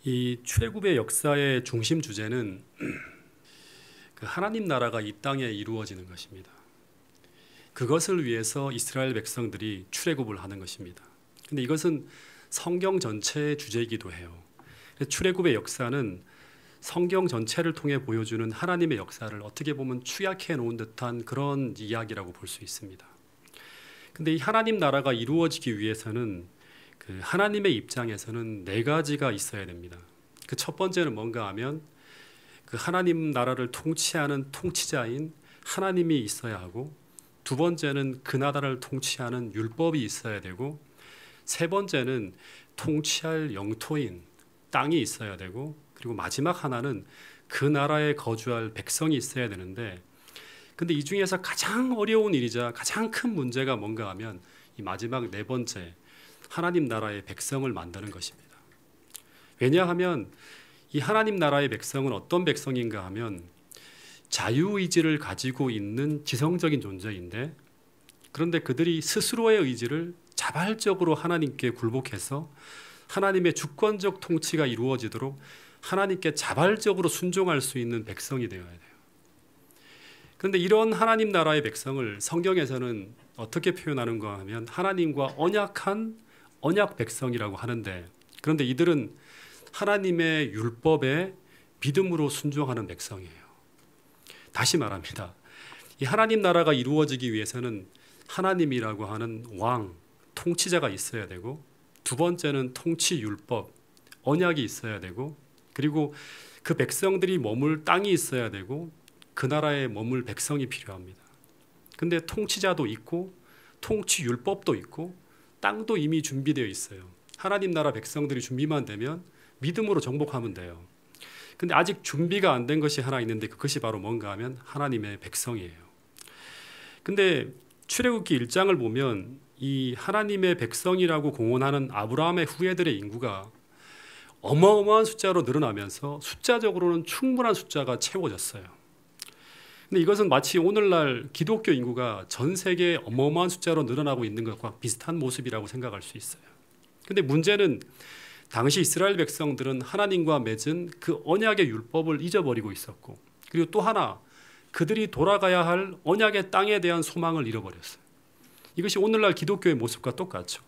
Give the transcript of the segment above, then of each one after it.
이 출애굽의 역사의 중심 주제는 그 하나님 나라가 이 땅에 이루어지는 것입니다. 그것을 위해서 이스라엘 백성들이 출애굽을 하는 것입니다. 근데 이것은 성경 전체의 주제이기도 해요. 출애굽의 역사는 성경 전체를 통해 보여주는 하나님의 역사를 어떻게 보면 축약해 놓은 듯한 그런 이야기라고 볼 수 있습니다. 근데 이 하나님 나라가 이루어지기 위해서는 그 하나님의 입장에서는 네 가지가 있어야 됩니다. 그 첫 번째는 뭔가 하면 그 하나님 나라를 통치하는 통치자인 하나님이 있어야 하고, 두 번째는 그 나라를 통치하는 율법이 있어야 되고, 세 번째는 통치할 영토인 땅이 있어야 되고, 그리고 마지막 하나는 그 나라에 거주할 백성이 있어야 되는데, 근데 이 중에서 가장 어려운 일이자 가장 큰 문제가 뭔가 하면 이 마지막 네 번째 하나님 나라의 백성을 만드는 것입니다. 왜냐하면 이 하나님 나라의 백성은 어떤 백성인가 하면 자유의지를 가지고 있는 지성적인 존재인데, 그런데 그들이 스스로의 의지를 자발적으로 하나님께 굴복해서 하나님의 주권적 통치가 이루어지도록 하나님께 자발적으로 순종할 수 있는 백성이 되어야 돼요. 그런데 이런 하나님 나라의 백성을 성경에서는 어떻게 표현하는가 하면 하나님과 언약한 언약 백성이라고 하는데, 그런데 이들은 하나님의 율법에 믿음으로 순종하는 백성이에요. 다시 말합니다. 이 하나님 나라가 이루어지기 위해서는 하나님이라고 하는 왕, 통치자가 있어야 되고, 두 번째는 통치 율법, 언약이 있어야 되고, 그리고 그 백성들이 머물 땅이 있어야 되고, 그 나라에 머물 백성이 필요합니다. 근데 통치자도 있고 통치 율법도 있고 땅도 이미 준비되어 있어요. 하나님 나라 백성들이 준비만 되면 믿음으로 정복하면 돼요. 근데 아직 준비가 안 된 것이 하나 있는데, 그것이 바로 뭔가 하면 하나님의 백성이에요. 근데 출애굽기 1장을 보면 이 하나님의 백성이라고 공언하는 아브라함의 후예들의 인구가 어마어마한 숫자로 늘어나면서 숫자적으로는 충분한 숫자가 채워졌어요. 근데 이것은 마치 오늘날 기독교 인구가 전 세계에 어마어마한 숫자로 늘어나고 있는 것과 비슷한 모습이라고 생각할 수 있어요. 근데 문제는 당시 이스라엘 백성들은 하나님과 맺은 그 언약의 율법을 잊어버리고 있었고, 그리고 또 하나 그들이 돌아가야 할 언약의 땅에 대한 소망을 잃어버렸어요. 이것이 오늘날 기독교의 모습과 똑같죠.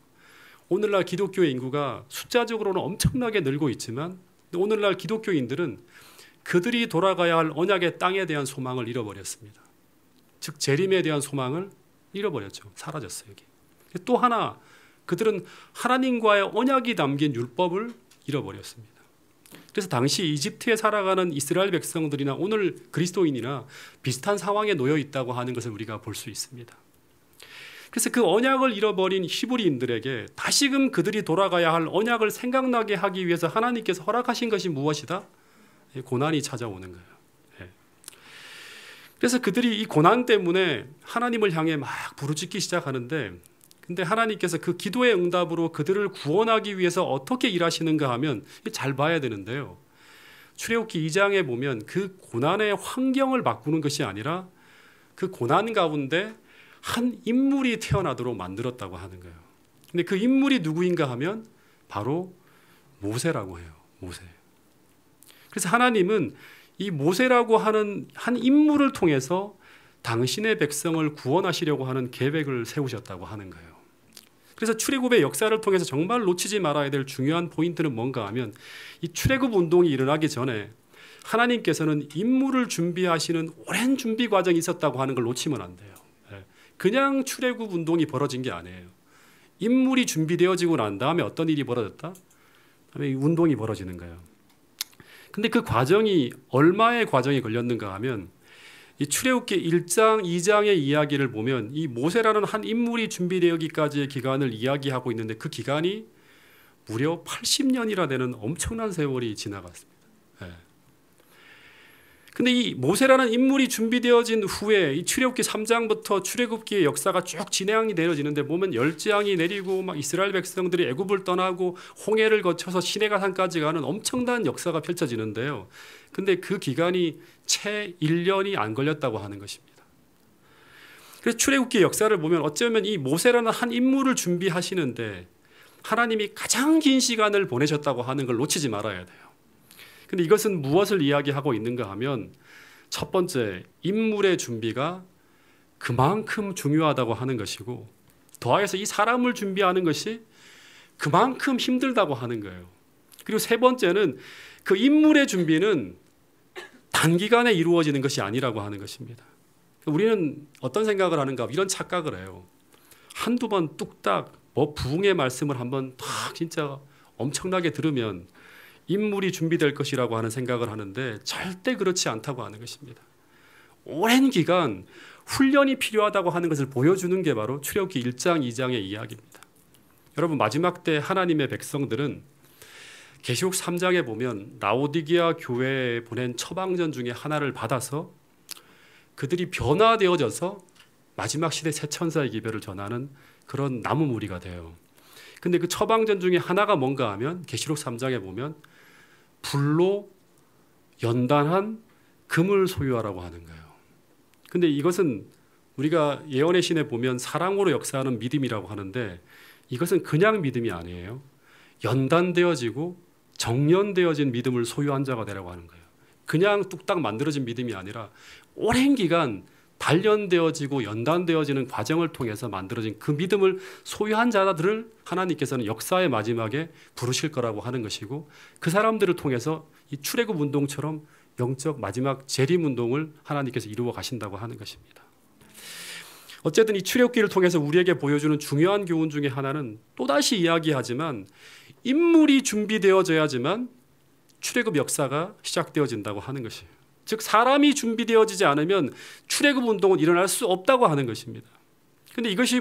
오늘날 기독교의 인구가 숫자적으로는 엄청나게 늘고 있지만 오늘날 기독교인들은 그들이 돌아가야 할 언약의 땅에 대한 소망을 잃어버렸습니다. 즉 재림에 대한 소망을 잃어버렸죠. 사라졌어요. 여기. 또 하나, 그들은 하나님과의 언약이 담긴 율법을 잃어버렸습니다. 그래서 당시 이집트에 살아가는 이스라엘 백성들이나 오늘 그리스도인이나 비슷한 상황에 놓여 있다고 하는 것을 우리가 볼 수 있습니다. 그래서 그 언약을 잃어버린 히브리인들에게 다시금 그들이 돌아가야 할 언약을 생각나게 하기 위해서 하나님께서 허락하신 것이 무엇이다? 고난이 찾아오는 거예요. 그래서 그들이 이 고난 때문에 하나님을 향해 막 부르짖기 시작하는데, 근데 하나님께서 그 기도의 응답으로 그들을 구원하기 위해서 어떻게 일하시는가 하면 잘 봐야 되는데요. 출애굽기 2장에 보면 그 고난의 환경을 바꾸는 것이 아니라 그 고난 가운데 한 인물이 태어나도록 만들었다고 하는 거예요. 근데 그 인물이 누구인가 하면 바로 모세라고 해요. 모세. 그래서 하나님은 이 모세라고 하는 한 인물을 통해서 당신의 백성을 구원하시려고 하는 계획을 세우셨다고 하는 거예요. 그래서 출애굽의 역사를 통해서 정말 놓치지 말아야 될 중요한 포인트는 뭔가 하면 이 출애굽 운동이 일어나기 전에 하나님께서는 인물을 준비하시는 오랜 준비 과정이 있었다고 하는 걸 놓치면 안 돼요. 그냥 출애굽 운동이 벌어진 게 아니에요. 인물이 준비되어지고 난 다음에 어떤 일이 벌어졌다? 다음에 이 운동이 벌어지는 거예요. 근데 그 과정이 얼마의 과정이 걸렸는가 하면 이 출애굽기 1장, 2장의 이야기를 보면 이 모세라는 한 인물이 준비되기까지의 기간을 이야기하고 있는데, 그 기간이 무려 80년이나 되는 엄청난 세월이 지나갔습니다. 근데 이 모세라는 인물이 준비되어진 후에 이 출애굽기 3장부터 출애굽기의 역사가 쭉 진행이 내려지는데 보면 열재앙이 내리고 막 이스라엘 백성들이 애굽을 떠나고 홍해를 거쳐서 시내가산까지 가는 엄청난 역사가 펼쳐지는데요. 근데 그 기간이 채 1년이 안 걸렸다고 하는 것입니다. 그래서 출애굽기의 역사를 보면 어쩌면 이 모세라는 한 인물을 준비하시는데 하나님이 가장 긴 시간을 보내셨다고 하는 걸 놓치지 말아야 돼요. 근데 이것은 무엇을 이야기하고 있는가 하면 첫 번째, 인물의 준비가 그만큼 중요하다고 하는 것이고 더하여서 이 사람을 준비하는 것이 그만큼 힘들다고 하는 거예요. 그리고 세 번째는 그 인물의 준비는 단기간에 이루어지는 것이 아니라고 하는 것입니다. 우리는 어떤 생각을 하는가, 이런 착각을 해요. 한두 번 뚝딱 부흥의 말씀을 한번 딱 진짜 엄청나게 들으면 인물이 준비될 것이라고 하는 생각을 하는데 절대 그렇지 않다고 하는 것입니다. 오랜 기간 훈련이 필요하다고 하는 것을 보여주는 게 바로 출애굽기 1장, 2장의 이야기입니다. 여러분, 마지막 때 하나님의 백성들은 계시록 3장에 보면 라오디게아 교회에 보낸 처방전 중에 하나를 받아서 그들이 변화되어져서 마지막 시대 새 천사의 기별을 전하는 그런 나무 무리가 돼요. 근데 그 처방전 중에 하나가 뭔가 하면 계시록 3장에 보면 불로 연단한 금을 소유하라고 하는 거예요. 근데 이것은 우리가 예언의 신에 보면 사랑으로 역사하는 믿음이라고 하는데 이것은 그냥 믿음이 아니에요. 연단되어지고 정련되어진 믿음을 소유한 자가 되라고 하는 거예요. 그냥 뚝딱 만들어진 믿음이 아니라 오랜 기간 단련되어지고 연단되어지는 과정을 통해서 만들어진 그 믿음을 소유한 자들을 하나님께서는 역사의 마지막에 부르실 거라고 하는 것이고 그 사람들을 통해서 이 출애굽 운동처럼 영적 마지막 재림 운동을 하나님께서 이루어 가신다고 하는 것입니다. 어쨌든 이 출애굽기를 통해서 우리에게 보여주는 중요한 교훈 중에 하나는 또다시 이야기하지만 인물이 준비되어져야지만 출애굽 역사가 시작되어진다고 하는 것이에요. 즉 사람이 준비되어지지 않으면 출애굽 운동은 일어날 수 없다고 하는 것입니다. 근데 이것이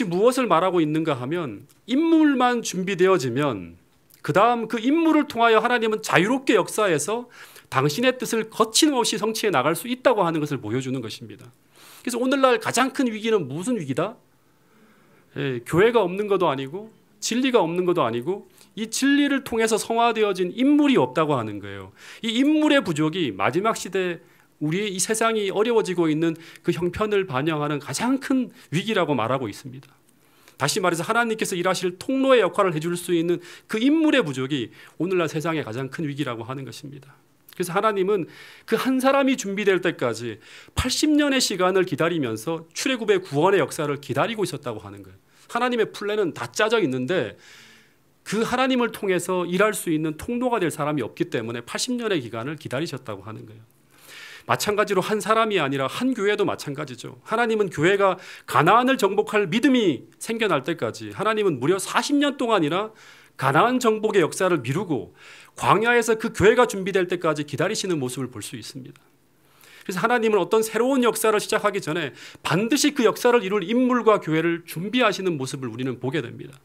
무엇을 말하고 있는가 하면 인물만 준비되어지면 그 다음 그 인물을 통하여 하나님은 자유롭게 역사해서 당신의 뜻을 거침없이 성취해 나갈 수 있다고 하는 것을 보여주는 것입니다. 그래서 오늘날 가장 큰 위기는 무슨 위기다? 교회가 없는 것도 아니고 진리가 없는 것도 아니고 이 진리를 통해서 성화되어진 인물이 없다고 하는 거예요. 이 인물의 부족이 마지막 시대 우리 이 세상이 어려워지고 있는 그 형편을 반영하는 가장 큰 위기라고 말하고 있습니다. 다시 말해서 하나님께서 일하실 통로의 역할을 해줄 수 있는 그 인물의 부족이 오늘날 세상의 가장 큰 위기라고 하는 것입니다. 그래서 하나님은 그 한 사람이 준비될 때까지 80년의 시간을 기다리면서 출애굽의 구원의 역사를 기다리고 있었다고 하는 거예요. 하나님의 플랜은 다 짜져 있는데 그 하나님을 통해서 일할 수 있는 통로가 될 사람이 없기 때문에 80년의 기간을 기다리셨다고 하는 거예요. 마찬가지로 한 사람이 아니라 한 교회도 마찬가지죠. 하나님은 교회가 가나안을 정복할 믿음이 생겨날 때까지 하나님은 무려 40년 동안이나 가나안 정복의 역사를 미루고 광야에서 그 교회가 준비될 때까지 기다리시는 모습을 볼 수 있습니다. 그래서 하나님은 어떤 새로운 역사를 시작하기 전에 반드시 그 역사를 이룰 인물과 교회를 준비하시는 모습을 우리는 보게 됩니다.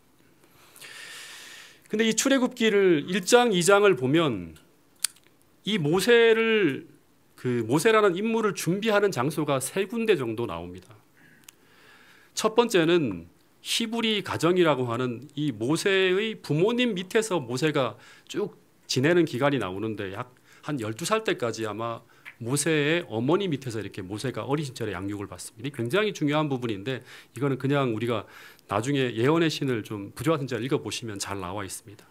근데 이 출애굽기를 1장, 2장을 보면 이 모세라는 인물을 준비하는 장소가 세 군데 정도 나옵니다. 첫 번째는 히브리 가정이라고 하는 이 모세의 부모님 밑에서 모세가 쭉 지내는 기간이 나오는데 약 한 12살 때까지 아마 모세의 어머니 밑에서 이렇게 모세가 어린 시절에 양육을 받습니다. 굉장히 중요한 부분인데 이거는 그냥 우리가 나중에 예언의 신을 좀 부조화 선지자를 읽어보시면 잘 나와 있습니다.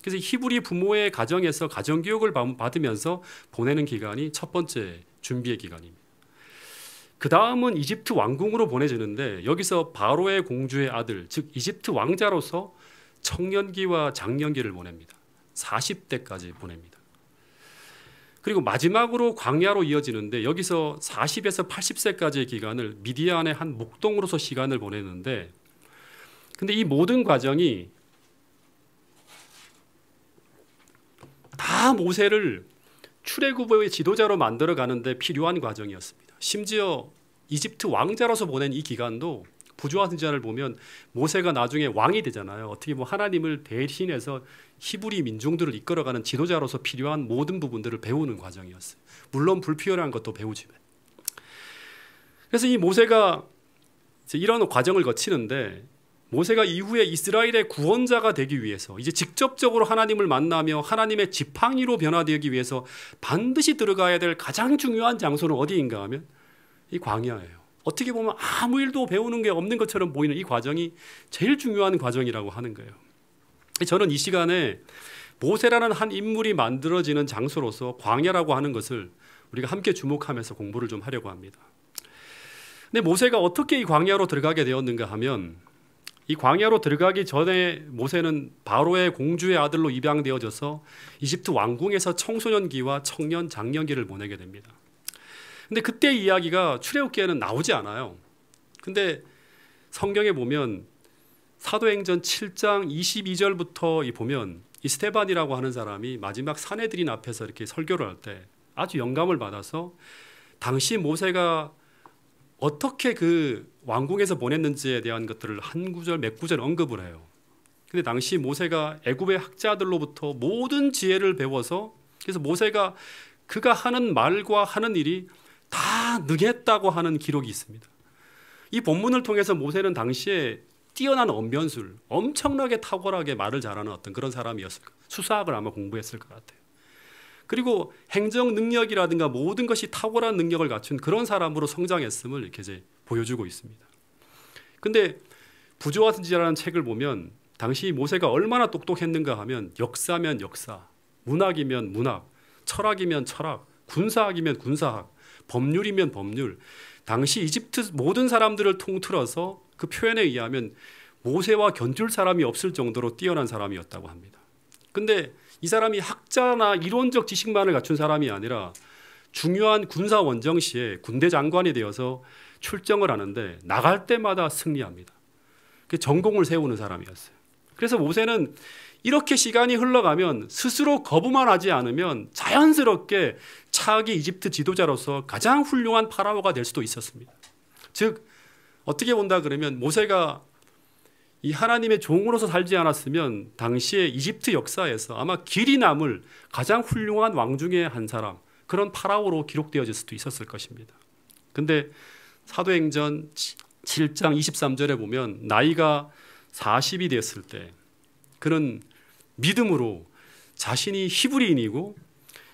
그래서 히브리 부모의 가정에서 가정교육을 받으면서 보내는 기간이 첫 번째 준비의 기간입니다. 그 다음은 이집트 왕궁으로 보내지는데 여기서 바로의 공주의 아들, 즉 이집트 왕자로서 청년기와 장년기를 보냅니다. 40대까지 보냅니다. 그리고 마지막으로 광야로 이어지는데 여기서 40에서 80세까지의 기간을 미디안의 한 목동으로서 시간을 보내는데 근데 이 모든 과정이 다 모세를 출애굽의 지도자로 만들어 가는데 필요한 과정이었습니다. 심지어 이집트 왕자로서 보낸 이 기간도 부조화 선지자를 보면 모세가 나중에 왕이 되잖아요. 어떻게 보면 하나님을 대신해서 히브리 민중들을 이끌어가는 지도자로서 필요한 모든 부분들을 배우는 과정이었어요. 물론 불필요한 것도 배우지만. 그래서 이 모세가 이런 과정을 거치는데 모세가 이후에 이스라엘의 구원자가 되기 위해서 이제 직접적으로 하나님을 만나며 하나님의 지팡이로 변화되기 위해서 반드시 들어가야 될 가장 중요한 장소는 어디인가 하면 이 광야예요. 어떻게 보면 아무 일도 배우는 게 없는 것처럼 보이는 이 과정이 제일 중요한 과정이라고 하는 거예요. 저는 이 시간에 모세라는 한 인물이 만들어지는 장소로서 광야라고 하는 것을 우리가 함께 주목하면서 공부를 좀 하려고 합니다. 근데 모세가 어떻게 이 광야로 들어가게 되었는가 하면, 이 광야로 들어가기 전에 모세는 바로의 공주의 아들로 입양되어져서 이집트 왕궁에서 청소년기와 청년 장년기를 보내게 됩니다. 근데 그때 이야기가 출애굽기에는 나오지 않아요. 근데 성경에 보면 사도행전 7장 22절부터 보면 이 스데반이라고 하는 사람이 마지막 사내들인 앞에서 이렇게 설교를 할 때 아주 영감을 받아서 당시 모세가 어떻게 그 왕궁에서 보냈는지에 대한 것들을 한 구절 몇 구절 언급을 해요. 근데 당시 모세가 애굽의 학자들로부터 모든 지혜를 배워서, 그래서 모세가 그가 하는 말과 하는 일이 다 능했다고 하는 기록이 있습니다. 이 본문을 통해서 모세는 당시에 뛰어난 언변술, 엄청나게 탁월하게 말을 잘하는 어떤 그런 사람이었을 거예요. 수사학을 아마 공부했을 것 같아요. 그리고 행정 능력이라든가 모든 것이 탁월한 능력을 갖춘 그런 사람으로 성장했음을 이렇게 이제 보여주고 있습니다. 근데 부조화지라는 책을 보면 당시 모세가 얼마나 똑똑했는가 하면 역사면 역사, 문학이면 문학, 철학이면 철학, 군사학이면 군사학, 법률이면 법률, 당시 이집트 모든 사람들을 통틀어서 그 표현에 의하면 모세와 견줄 사람이 없을 정도로 뛰어난 사람이었다고 합니다. 근데 이 사람이 학자나 이론적 지식만을 갖춘 사람이 아니라 중요한 군사 원정 시에 군대 장관이 되어서 출정을 하는데 나갈 때마다 승리합니다. 전공을 세우는 사람이었어요. 그래서 모세는 이렇게 시간이 흘러가면 스스로 거부만 하지 않으면 자연스럽게 차기 이집트 지도자로서 가장 훌륭한 파라오가 될 수도 있었습니다. 즉 어떻게 본다 그러면 모세가 이 하나님의 종으로서 살지 않았으면 당시의 이집트 역사에서 아마 길이 남을 가장 훌륭한 왕 중에 한 사람, 그런 파라오로 기록되어질 수도 있었을 것입니다. 근데 사도행전 7장 23절에 보면 나이가 40이 됐을 때 그는 믿음으로 자신이 히브리인이고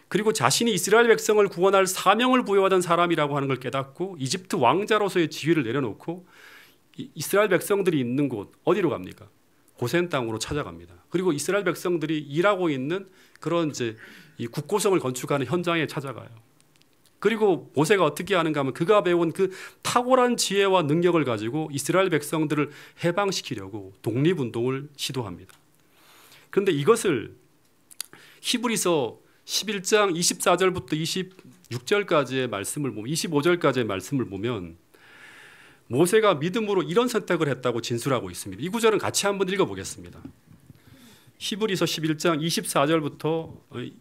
그리고 자신이 이스라엘 백성을 구원할 사명을 부여받은 사람이라고 하는 걸 깨닫고 이집트 왕자로서의 지위를 내려놓고 이스라엘 백성들이 있는 곳 어디로 갑니까? 고센 땅으로 찾아갑니다. 그리고 이스라엘 백성들이 일하고 있는 그런 이제 이 국고성을 건축하는 현장에 찾아가요. 그리고 모세가 어떻게 하는가 하면 그가 배운 그 탁월한 지혜와 능력을 가지고 이스라엘 백성들을 해방시키려고 독립운동을 시도합니다. 그런데 이것을 히브리서 11장 24절부터 26절까지의 말씀을 보면 25절까지의 말씀을 보면 모세가 믿음으로 이런 선택을 했다고 진술하고 있습니다. 이 구절은 같이 한번 읽어보겠습니다. 히브리서 11장 24절부터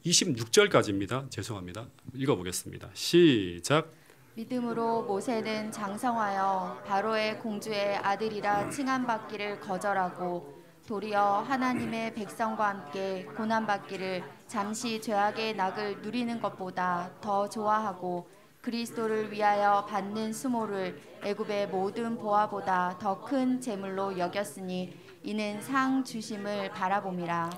26절까지입니다. 죄송합니다. 읽어보겠습니다. 시작. 믿음으로 모세는 장성하여 바로의 공주의 아들이라 칭함받기를 거절하고 도리어 하나님의 백성과 함께 고난받기를 잠시 죄악의 낙을 누리는 것보다 더 좋아하고 그리스도를 위하여 받는 수모를 애굽의 모든 보화보다 더 큰 재물로 여겼으니 이는 상 주심을 바라봄이라.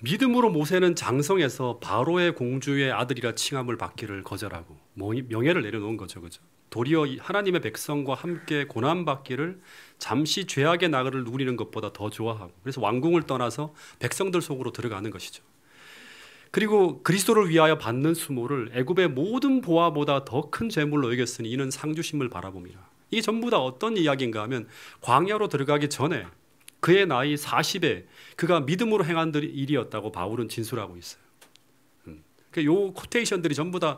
믿음으로 모세는 장성해서 바로의 공주의 아들이라 칭함을 받기를 거절하고 명예를 내려놓은 거죠, 그죠? 도리어 하나님의 백성과 함께 고난받기를 잠시 죄악의 나그를 누리는 것보다 더 좋아하고 그래서 왕궁을 떠나서 백성들 속으로 들어가는 것이죠. 그리고 그리스도를 위하여 받는 수모를 애굽의 모든 보화보다 더 큰 재물로 여겼으니 이는 상주심을 바라봄이라. 이게 전부 다 어떤 이야기인가 하면 광야로 들어가기 전에 그의 나이 40에 그가 믿음으로 행한 일이었다고 바울은 진술하고 있어요. 요 코테이션들이 전부 다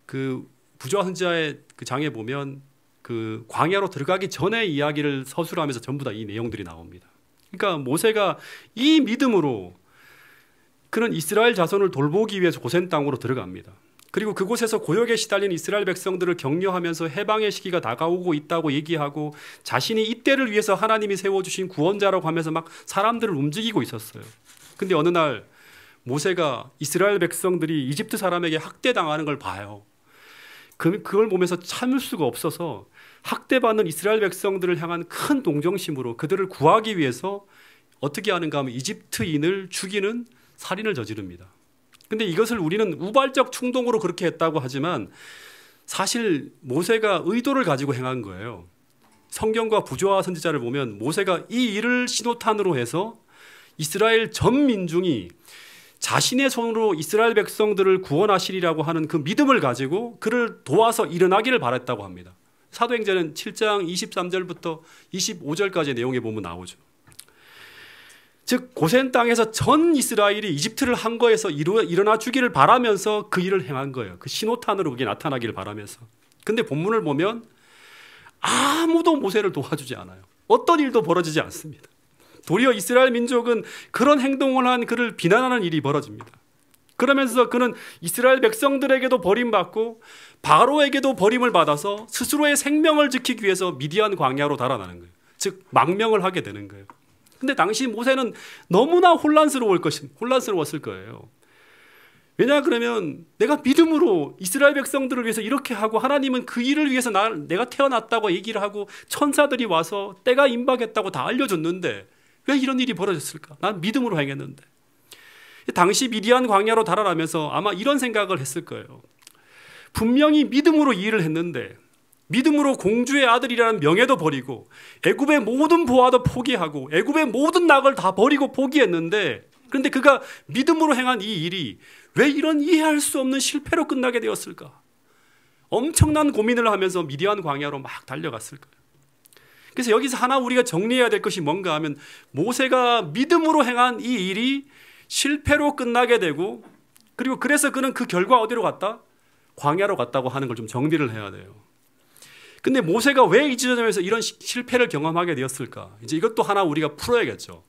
그 부조화 선지자의 그 장에 보면 그 광야로 들어가기 전에 이야기를 서술하면서 전부 다 이 내용들이 나옵니다. 그러니까 모세가 이 믿음으로 그는 이스라엘 자손을 돌보기 위해서 고센 땅으로 들어갑니다. 그리고 그곳에서 고역에 시달린 이스라엘 백성들을 격려하면서 해방의 시기가 다가오고 있다고 얘기하고 자신이 이때를 위해서 하나님이 세워주신 구원자라고 하면서 막 사람들을 움직이고 있었어요. 근데 어느 날 모세가 이스라엘 백성들이 이집트 사람에게 학대당하는 걸 봐요. 그걸 보면서 참을 수가 없어서 학대받는 이스라엘 백성들을 향한 큰 동정심으로 그들을 구하기 위해서 어떻게 하는가 하면 이집트인을 죽이는 살인을 저지릅니다. 근데 이것을 우리는 우발적 충동으로 그렇게 했다고 하지만 사실 모세가 의도를 가지고 행한 거예요. 성경과 부조와 선지자를 보면 모세가 이 일을 신호탄으로 해서 이스라엘 전 민중이 자신의 손으로 이스라엘 백성들을 구원하시리라고 하는 그 믿음을 가지고 그를 도와서 일어나기를 바랬다고 합니다. 사도행전은 7장 23절부터 25절까지의 내용에 보면 나오죠. 즉 고센 땅에서 전 이스라엘이 이집트를 한 거에서 일어나 주기를 바라면서 그 일을 행한 거예요. 그 신호탄으로 그게 나타나기를 바라면서. 근데 본문을 보면 아무도 모세를 도와주지 않아요. 어떤 일도 벌어지지 않습니다. 도리어 이스라엘 민족은 그런 행동을 한 그를 비난하는 일이 벌어집니다. 그러면서 그는 이스라엘 백성들에게도 버림받고 바로에게도 버림을 받아서 스스로의 생명을 지키기 위해서 미디안 광야로 달아나는 거예요. 즉 망명을 하게 되는 거예요. 근데 당시 모세는 너무나 혼란스러웠을 거예요. 왜냐 그러면 내가 믿음으로 이스라엘 백성들을 위해서 이렇게 하고 하나님은 그 일을 위해서 내가 태어났다고 얘기를 하고 천사들이 와서 때가 임박했다고 다 알려줬는데 왜 이런 일이 벌어졌을까? 난 믿음으로 행했는데. 당시 미디안 광야로 달아나면서 아마 이런 생각을 했을 거예요. 분명히 믿음으로 이 일을 했는데 믿음으로 공주의 아들이라는 명예도 버리고 애굽의 모든 보화도 포기하고 애굽의 모든 낙을 다 버리고 포기했는데 그런데 그가 믿음으로 행한 이 일이 왜 이런 이해할 수 없는 실패로 끝나게 되었을까? 엄청난 고민을 하면서 미디안 광야로 막 달려갔을 거예요. 그래서 여기서 하나 우리가 정리해야 될 것이 뭔가 하면 모세가 믿음으로 행한 이 일이 실패로 끝나게 되고 그리고 그래서 그는 그 결과 어디로 갔다? 광야로 갔다고 하는 걸 좀 정리를 해야 돼요. 근데 모세가 왜 이 지점에서 이런 실패를 경험하게 되었을까? 이제 이것도 하나 우리가 풀어야겠죠.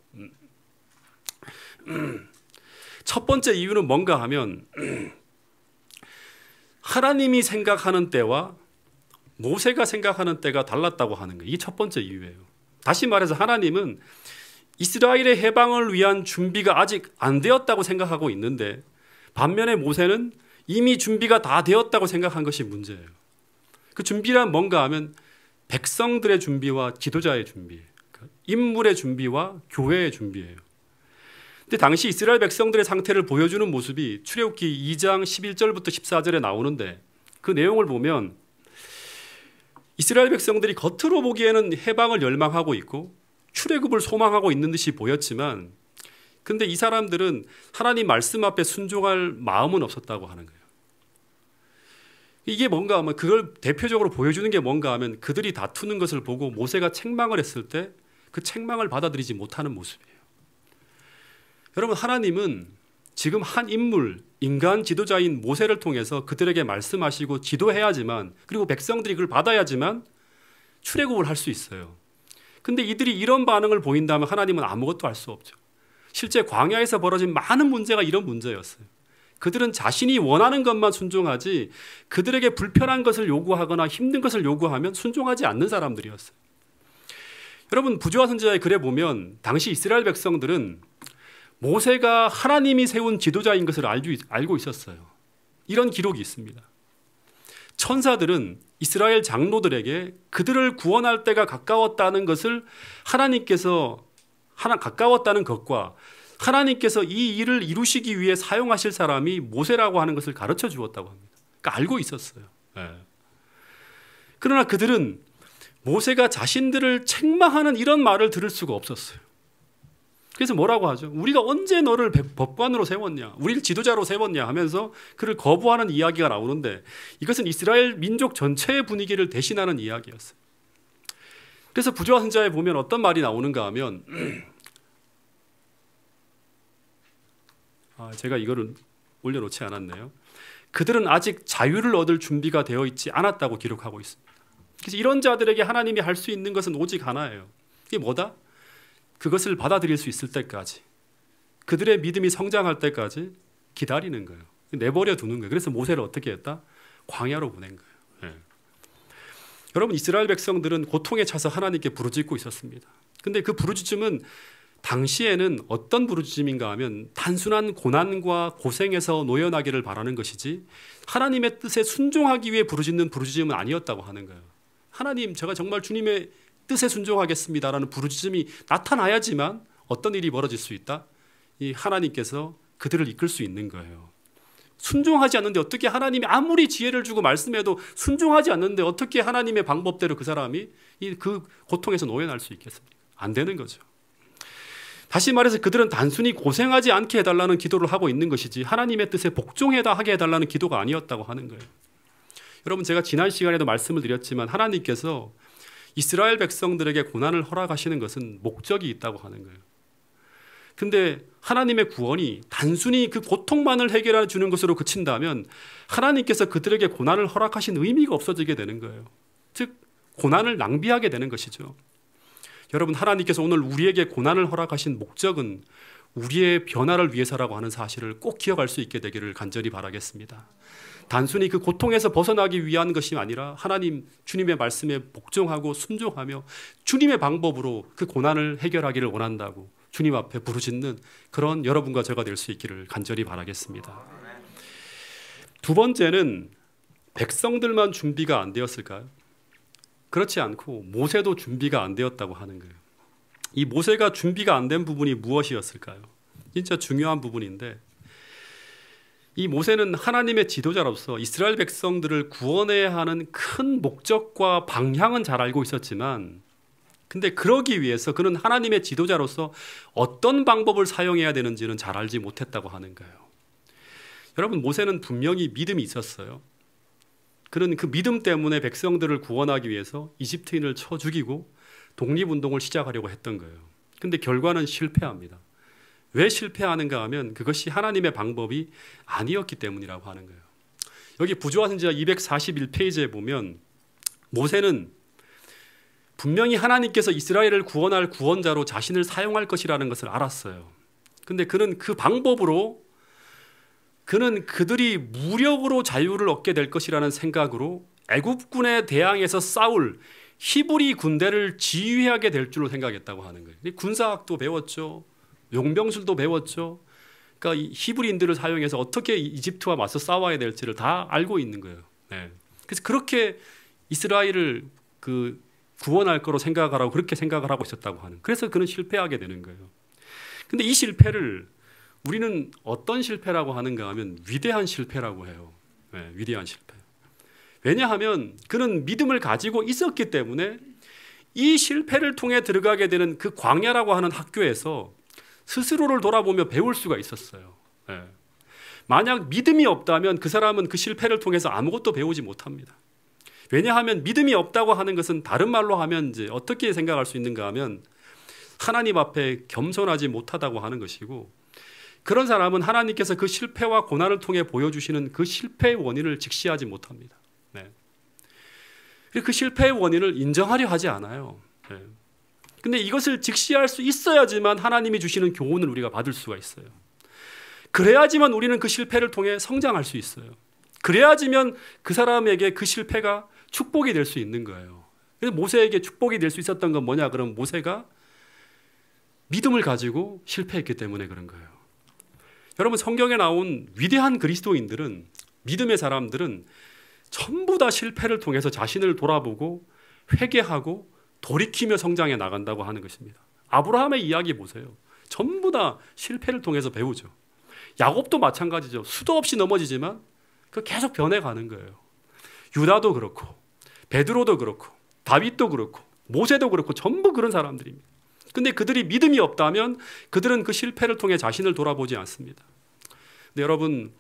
첫 번째 이유는 뭔가 하면 하나님이 생각하는 때와 모세가 생각하는 때가 달랐다고 하는 거예요. 이게 첫 번째 이유예요. 다시 말해서 하나님은 이스라엘의 해방을 위한 준비가 아직 안 되었다고 생각하고 있는데 반면에 모세는 이미 준비가 다 되었다고 생각한 것이 문제예요. 그 준비란 뭔가 하면 백성들의 준비와 지도자의 준비, 인물의 준비와 교회의 준비예요. 근데 당시 이스라엘 백성들의 상태를 보여주는 모습이 출애굽기 2장 11절부터 14절에 나오는데 그 내용을 보면 이스라엘 백성들이 겉으로 보기에는 해방을 열망하고 있고 출애굽을 소망하고 있는 듯이 보였지만 근데 이 사람들은 하나님 말씀 앞에 순종할 마음은 없었다고 하는 거예요. 이게 뭔가 하면 그걸 대표적으로 보여주는 게 뭔가 하면 그들이 다투는 것을 보고 모세가 책망을 했을 때 그 책망을 받아들이지 못하는 모습이에요. 여러분 하나님은 지금 한 인물, 인간 지도자인 모세를 통해서 그들에게 말씀하시고 지도해야지만 그리고 백성들이 그걸 받아야지만 출애굽을 할 수 있어요. 근데 이들이 이런 반응을 보인다면 하나님은 아무것도 할 수 없죠. 실제 광야에서 벌어진 많은 문제가 이런 문제였어요. 그들은 자신이 원하는 것만 순종하지 그들에게 불편한 것을 요구하거나 힘든 것을 요구하면 순종하지 않는 사람들이었어요. 여러분 부조와 선지자의 글에 보면 당시 이스라엘 백성들은 모세가 하나님이 세운 지도자인 것을 알고 있었어요. 이런 기록이 있습니다. 천사들은 이스라엘 장로들에게 그들을 구원할 때가 가까웠다는 것을 가까웠다는 것과 하나님께서 이 일을 이루시기 위해 사용하실 사람이 모세라고 하는 것을 가르쳐 주었다고 합니다. 그러니까 알고 있었어요. 네. 그러나 그들은 모세가 자신들을 책망하는 이런 말을 들을 수가 없었어요. 그래서 뭐라고 하죠? 우리가 언제 너를 법관으로 세웠냐? 우리를 지도자로 세웠냐? 하면서 그를 거부하는 이야기가 나오는데 이것은 이스라엘 민족 전체의 분위기를 대신하는 이야기였어요. 그래서 부조와 선지자에 보면 어떤 말이 나오는가 하면 제가 이거를 올려놓지 않았네요. 그들은 아직 자유를 얻을 준비가 되어 있지 않았다고 기록하고 있습니다. 그래서 이런 자들에게 하나님이 할 수 있는 것은 오직 하나예요. 이게 뭐다? 그것을 받아들일 수 있을 때까지 그들의 믿음이 성장할 때까지 기다리는 거예요. 내버려 두는 거예요. 그래서 모세를 어떻게 했다? 광야로 보낸 거예요. 네. 여러분 이스라엘 백성들은 고통에 차서 하나님께 부르짖고 있었습니다. 근데 그 부르짖음은 당시에는 어떤 부르짖음인가 하면 단순한 고난과 고생에서 노연하기를 바라는 것이지 하나님의 뜻에 순종하기 위해 부르짖는 부르짖음은 아니었다고 하는 거예요. 하나님 제가 정말 주님의 뜻에 순종하겠습니다라는 부르짖음이 나타나야지만 어떤 일이 벌어질 수 있다? 이 하나님께서 그들을 이끌 수 있는 거예요. 순종하지 않는데 어떻게 하나님이 아무리 지혜를 주고 말씀해도 순종하지 않는데 어떻게 하나님의 방법대로 그 사람이 그 고통에서 놓여날 수 있겠습니까? 안 되는 거죠. 다시 말해서 그들은 단순히 고생하지 않게 해달라는 기도를 하고 있는 것이지 하나님의 뜻에 복종하게 해달라는 기도가 아니었다고 하는 거예요. 여러분, 제가 지난 시간에도 말씀을 드렸지만 하나님께서 이스라엘 백성들에게 고난을 허락하시는 것은 목적이 있다고 하는 거예요. 근데 하나님의 구원이 단순히 그 고통만을 해결해 주는 것으로 그친다면 하나님께서 그들에게 고난을 허락하신 의미가 없어지게 되는 거예요. 즉 고난을 낭비하게 되는 것이죠. 여러분, 하나님께서 오늘 우리에게 고난을 허락하신 목적은 우리의 변화를 위해서라고 하는 사실을 꼭 기억할 수 있게 되기를 간절히 바라겠습니다. 단순히 그 고통에서 벗어나기 위한 것이 아니라 하나님 주님의 말씀에 복종하고 순종하며 주님의 방법으로 그 고난을 해결하기를 원한다고 주님 앞에 부르짖는 그런 여러분과 제가 될 수 있기를 간절히 바라겠습니다. 두 번째는 백성들만 준비가 안 되었을까요? 그렇지 않고 모세도 준비가 안 되었다고 하는 거예요. 이 모세가 준비가 안 된 부분이 무엇이었을까요? 진짜 중요한 부분인데, 이 모세는 하나님의 지도자로서 이스라엘 백성들을 구원해야 하는 큰 목적과 방향은 잘 알고 있었지만, 근데 그러기 위해서 그는 하나님의 지도자로서 어떤 방법을 사용해야 되는지는 잘 알지 못했다고 하는 거예요. 여러분, 모세는 분명히 믿음이 있었어요. 그는 그 믿음 때문에 백성들을 구원하기 위해서 이집트인을 쳐 죽이고 독립운동을 시작하려고 했던 거예요. 근데 결과는 실패합니다. 왜 실패하는가 하면 그것이 하나님의 방법이 아니었기 때문이라고 하는 거예요. 여기 부조화선지자 241페이지에 보면 모세는 분명히 하나님께서 이스라엘을 구원할 구원자로 자신을 사용할 것이라는 것을 알았어요. 근데 그는 그 방법으로 그는 그들이 무력으로 자유를 얻게 될 것이라는 생각으로 애굽군에 대항해서 싸울 히브리 군대를 지휘하게 될 줄로 생각했다고 하는 거예요. 군사학도 배웠죠. 용병술도 배웠죠. 그러니까 이 히브리인들을 사용해서 어떻게 이집트와 맞서 싸워야 될지를 다 알고 있는 거예요. 네. 그래서 그렇게 이스라엘을 구원할 거로 생각하라고 그렇게 생각을 하고 있었다고 하는. 그래서 그는 실패하게 되는 거예요. 근데 이 실패를 우리는 어떤 실패라고 하는가 하면 위대한 실패라고 해요. 네, 위대한 실패. 왜냐하면 그는 믿음을 가지고 있었기 때문에 이 실패를 통해 들어가게 되는 그 광야라고 하는 학교에서 스스로를 돌아보며 배울 수가 있었어요. 네. 만약 믿음이 없다면 그 사람은 그 실패를 통해서 아무것도 배우지 못합니다. 왜냐하면 믿음이 없다고 하는 것은 다른 말로 하면 이제 어떻게 생각할 수 있는가 하면 하나님 앞에 겸손하지 못하다고 하는 것이고, 그런 사람은 하나님께서 그 실패와 고난을 통해 보여주시는 그 실패의 원인을 직시하지 못합니다. 네. 그 실패의 원인을 인정하려 하지 않아요. 네. 근데 이것을 직시할 수 있어야지만 하나님이 주시는 교훈을 우리가 받을 수가 있어요. 그래야지만 우리는 그 실패를 통해 성장할 수 있어요. 그래야지만 그 사람에게 그 실패가 축복이 될 수 있는 거예요. 그래서 모세에게 축복이 될 수 있었던 건 뭐냐? 그럼 모세가 믿음을 가지고 실패했기 때문에 그런 거예요. 여러분, 성경에 나온 위대한 그리스도인들은, 믿음의 사람들은 전부 다 실패를 통해서 자신을 돌아보고 회개하고 돌이키며 성장해 나간다고 하는 것입니다. 아브라함의 이야기 보세요. 전부 다 실패를 통해서 배우죠. 야곱도 마찬가지죠. 수도 없이 넘어지지만 계속 변해가는 거예요. 유다도 그렇고 베드로도 그렇고 다윗도 그렇고 모세도 그렇고 전부 그런 사람들입니다. 근데 그들이 믿음이 없다면 그들은 그 실패를 통해 자신을 돌아보지 않습니다. 근데 여러분,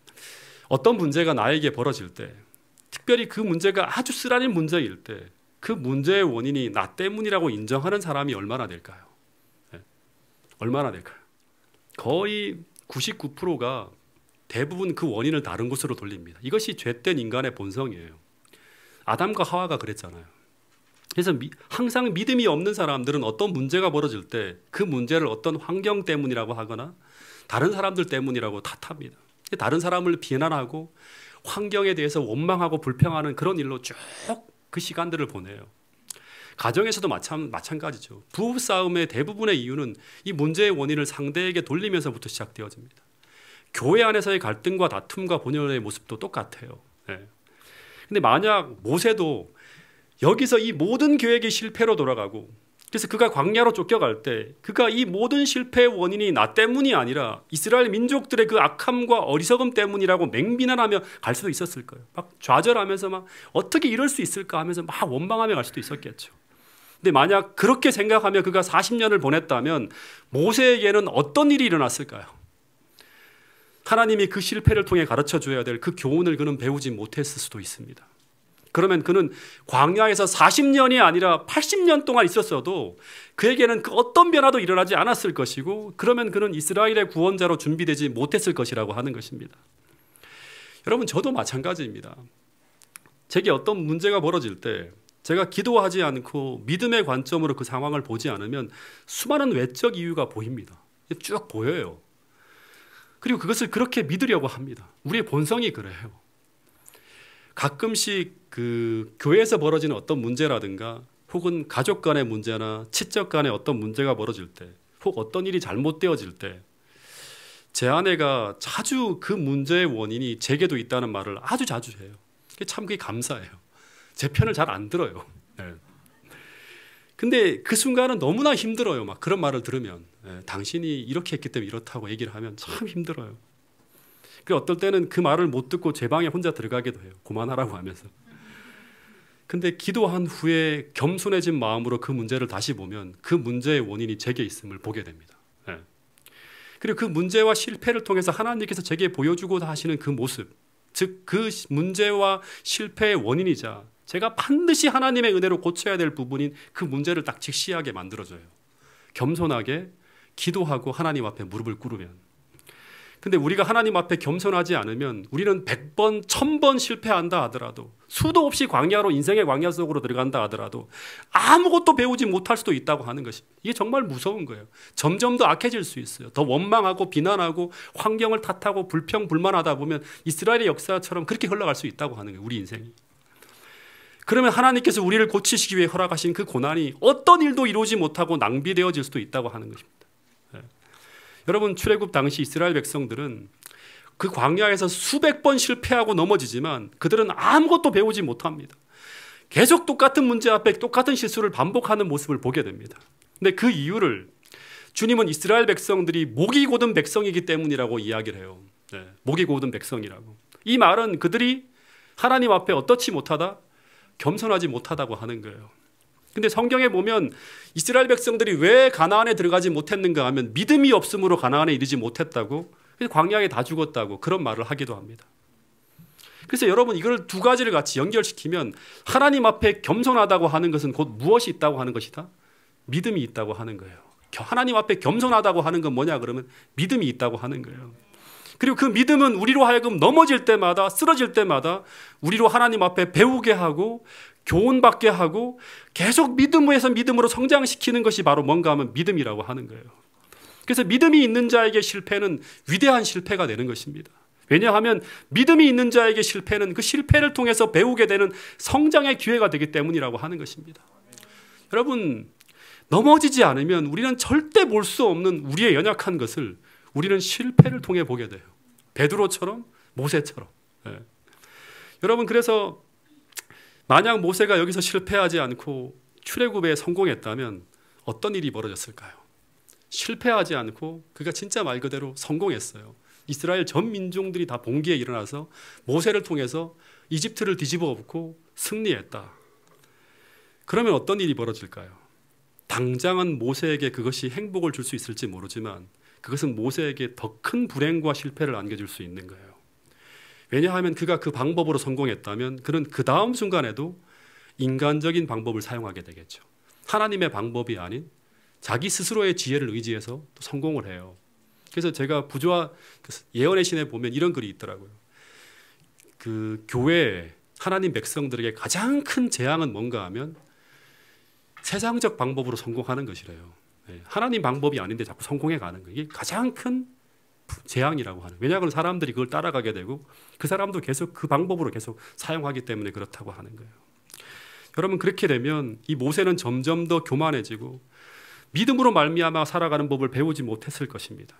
어떤 문제가 나에게 벌어질 때, 특별히 그 문제가 아주 쓰라린 문제일 때, 그 문제의 원인이 나 때문이라고 인정하는 사람이 얼마나 될까요? 네. 얼마나 될까요? 거의 99%가 대부분 그 원인을 다른 곳으로 돌립니다. 이것이 죄된 인간의 본성이에요. 아담과 하와가 그랬잖아요. 그래서 항상 믿음이 없는 사람들은 어떤 문제가 벌어질 때 그 문제를 어떤 환경 때문이라고 하거나 다른 사람들 때문이라고 탓합니다. 다른 사람을 비난하고 환경에 대해서 원망하고 불평하는 그런 일로 쭉 그 시간들을 보내요. 가정에서도 마찬가지죠. 부부싸움의 대부분의 이유는 이 문제의 원인을 상대에게 돌리면서부터 시작되어집니다. 교회 안에서의 갈등과 다툼과 본연의 모습도 똑같아요. 네. 근데 만약 모세도 여기서 이 모든 계획이 실패로 돌아가고 그래서 그가 광야로 쫓겨갈 때 그가 이 모든 실패의 원인이 나 때문이 아니라 이스라엘 민족들의 그 악함과 어리석음 때문이라고 맹비난하며 갈 수도 있었을 거예요. 막 좌절하면서 막 어떻게 이럴 수 있을까 하면서 막 원망하며 갈 수도 있었겠죠. 근데 만약 그렇게 생각하며 그가 40년을 보냈다면 모세에게는 어떤 일이 일어났을까요? 하나님이 그 실패를 통해 가르쳐 줘야 될 그 교훈을 그는 배우지 못했을 수도 있습니다. 그러면 그는 광야에서 40년이 아니라 80년 동안 있었어도 그에게는 그 어떤 변화도 일어나지 않았을 것이고, 그러면 그는 이스라엘의 구원자로 준비되지 못했을 것이라고 하는 것입니다. 여러분, 저도 마찬가지입니다. 제게 어떤 문제가 벌어질 때 제가 기도하지 않고 믿음의 관점으로 그 상황을 보지 않으면 수많은 외적 이유가 보입니다. 쭉 보여요. 그리고 그것을 그렇게 믿으려고 합니다. 우리의 본성이 그래요. 가끔씩 그 교회에서 벌어지는 어떤 문제라든가 혹은 가족 간의 문제나 친척 간의 어떤 문제가 벌어질 때, 혹 어떤 일이 잘못되어질 때 제 아내가 자주 그 문제의 원인이 제게도 있다는 말을 아주 자주 해요. 참 그게 감사해요. 제 편을 잘 안 들어요. 네. 근데 그 순간은 너무나 힘들어요. 막 그런 말을 들으면 당신이 이렇게 했기 때문에 이렇다고 얘기를 하면 참 힘들어요. 그리고 어떨 때는 그 말을 못 듣고 제 방에 혼자 들어가기도 해요. 그만하라고 하면서. 근데 기도한 후에 겸손해진 마음으로 그 문제를 다시 보면 그 문제의 원인이 제게 있음을 보게 됩니다. 네. 그리고 그 문제와 실패를 통해서 하나님께서 제게 보여주고 하시는 그 모습, 즉 그 문제와 실패의 원인이자 제가 반드시 하나님의 은혜로 고쳐야 될 부분인 그 문제를 딱 직시하게 만들어줘요. 겸손하게 기도하고 하나님 앞에 무릎을 꿇으면. 근데 우리가 하나님 앞에 겸손하지 않으면 우리는 100번, 1000번 실패한다 하더라도, 수도 없이 광야로, 인생의 광야 속으로 들어간다 하더라도 아무것도 배우지 못할 수도 있다고 하는 것입니다. 이게 정말 무서운 거예요. 점점 더 악해질 수 있어요. 더 원망하고 비난하고 환경을 탓하고 불평불만하다 보면 이스라엘의 역사처럼 그렇게 흘러갈 수 있다고 하는 거예요. 우리 인생이. 그러면 하나님께서 우리를 고치시기 위해 허락하신 그 고난이 어떤 일도 이루지 못하고 낭비되어질 수도 있다고 하는 것입니다. 네. 여러분, 출애굽 당시 이스라엘 백성들은 그 광야에서 수백 번 실패하고 넘어지지만 그들은 아무것도 배우지 못합니다. 계속 똑같은 문제 앞에 똑같은 실수를 반복하는 모습을 보게 됩니다. 근데 그 이유를 주님은 이스라엘 백성들이 목이 고든 백성이기 때문이라고 이야기를 해요. 네. 목이 고든 백성이라고. 이 말은 그들이 하나님 앞에 어떻지 못하다? 겸손하지 못하다고 하는 거예요. 근데 성경에 보면 이스라엘 백성들이 왜 가나안에 들어가지 못했는가 하면 믿음이 없음으로 가나안에 이르지 못했다고, 그래서 광야에 다 죽었다고 그런 말을 하기도 합니다. 그래서 여러분, 이걸 두 가지를 같이 연결시키면 하나님 앞에 겸손하다고 하는 것은 곧 무엇이 있다고 하는 것이다? 믿음이 있다고 하는 거예요. 하나님 앞에 겸손하다고 하는 건 뭐냐 그러면 믿음이 있다고 하는 거예요. 그리고 그 믿음은 우리로 하여금 넘어질 때마다, 쓰러질 때마다 우리로 하나님 앞에 배우게 하고 교훈받게 하고 계속 믿음에서 믿음으로 성장시키는 것이 바로 뭔가 하면 믿음이라고 하는 거예요. 그래서 믿음이 있는 자에게 실패는 위대한 실패가 되는 것입니다. 왜냐하면 믿음이 있는 자에게 실패는 그 실패를 통해서 배우게 되는 성장의 기회가 되기 때문이라고 하는 것입니다. 여러분, 넘어지지 않으면 우리는 절대 볼 수 없는 우리의 연약한 것을 우리는 실패를 통해 보게 돼요. 베드로처럼, 모세처럼. 네. 여러분, 그래서 만약 모세가 여기서 실패하지 않고 출애굽에 성공했다면 어떤 일이 벌어졌을까요? 실패하지 않고 그가 진짜 말 그대로 성공했어요. 이스라엘 전 민족들이 다 봉기에 일어나서 모세를 통해서 이집트를 뒤집어 엎고 승리했다. 그러면 어떤 일이 벌어질까요? 당장은 모세에게 그것이 행복을 줄 수 있을지 모르지만 그것은 모세에게 더 큰 불행과 실패를 안겨줄 수 있는 거예요. 왜냐하면 그가 그 방법으로 성공했다면 그는 그 다음 순간에도 인간적인 방법을 사용하게 되겠죠. 하나님의 방법이 아닌 자기 스스로의 지혜를 의지해서 또 성공을 해요. 그래서 제가 부조화 예언의 신에 보면 이런 글이 있더라고요. 그 교회 하나님 백성들에게 가장 큰 재앙은 뭔가 하면 세상적 방법으로 성공하는 것이래요. 하나님 방법이 아닌데 자꾸 성공해 가는 거예요. 이게 가장 큰 재앙이라고 하는. 왜냐하면 사람들이 그걸 따라가게 되고 그 사람도 계속 그 방법으로 계속 사용하기 때문에 그렇다고 하는 거예요. 여러분, 그렇게 되면 이 모세는 점점 더 교만해지고 믿음으로 말미암아 살아가는 법을 배우지 못했을 것입니다.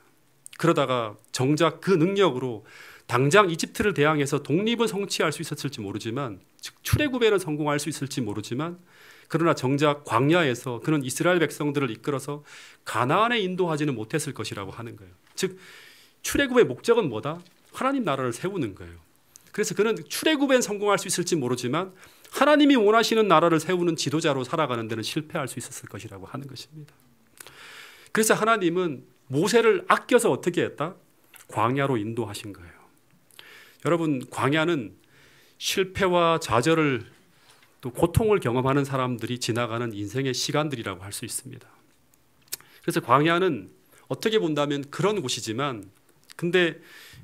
그러다가 정작 그 능력으로 당장 이집트를 대항해서 독립은 성취할 수 있었을지 모르지만, 즉 출애굽에는 성공할 수 있을지 모르지만 그러나 정작 광야에서 그는 이스라엘 백성들을 이끌어서 가나안에 인도하지는 못했을 것이라고 하는 거예요. 즉 출애굽의 목적은 뭐다? 하나님 나라를 세우는 거예요. 그래서 그는 출애굽엔 성공할 수 있을지 모르지만 하나님이 원하시는 나라를 세우는 지도자로 살아가는 데는 실패할 수 있었을 것이라고 하는 것입니다. 그래서 하나님은 모세를 아껴서 어떻게 했다? 광야로 인도하신 거예요. 여러분, 광야는 실패와 좌절을 또 고통을 경험하는 사람들이 지나가는 인생의 시간들이라고 할 수 있습니다. 그래서 광야는 어떻게 본다면 그런 곳이지만, 근데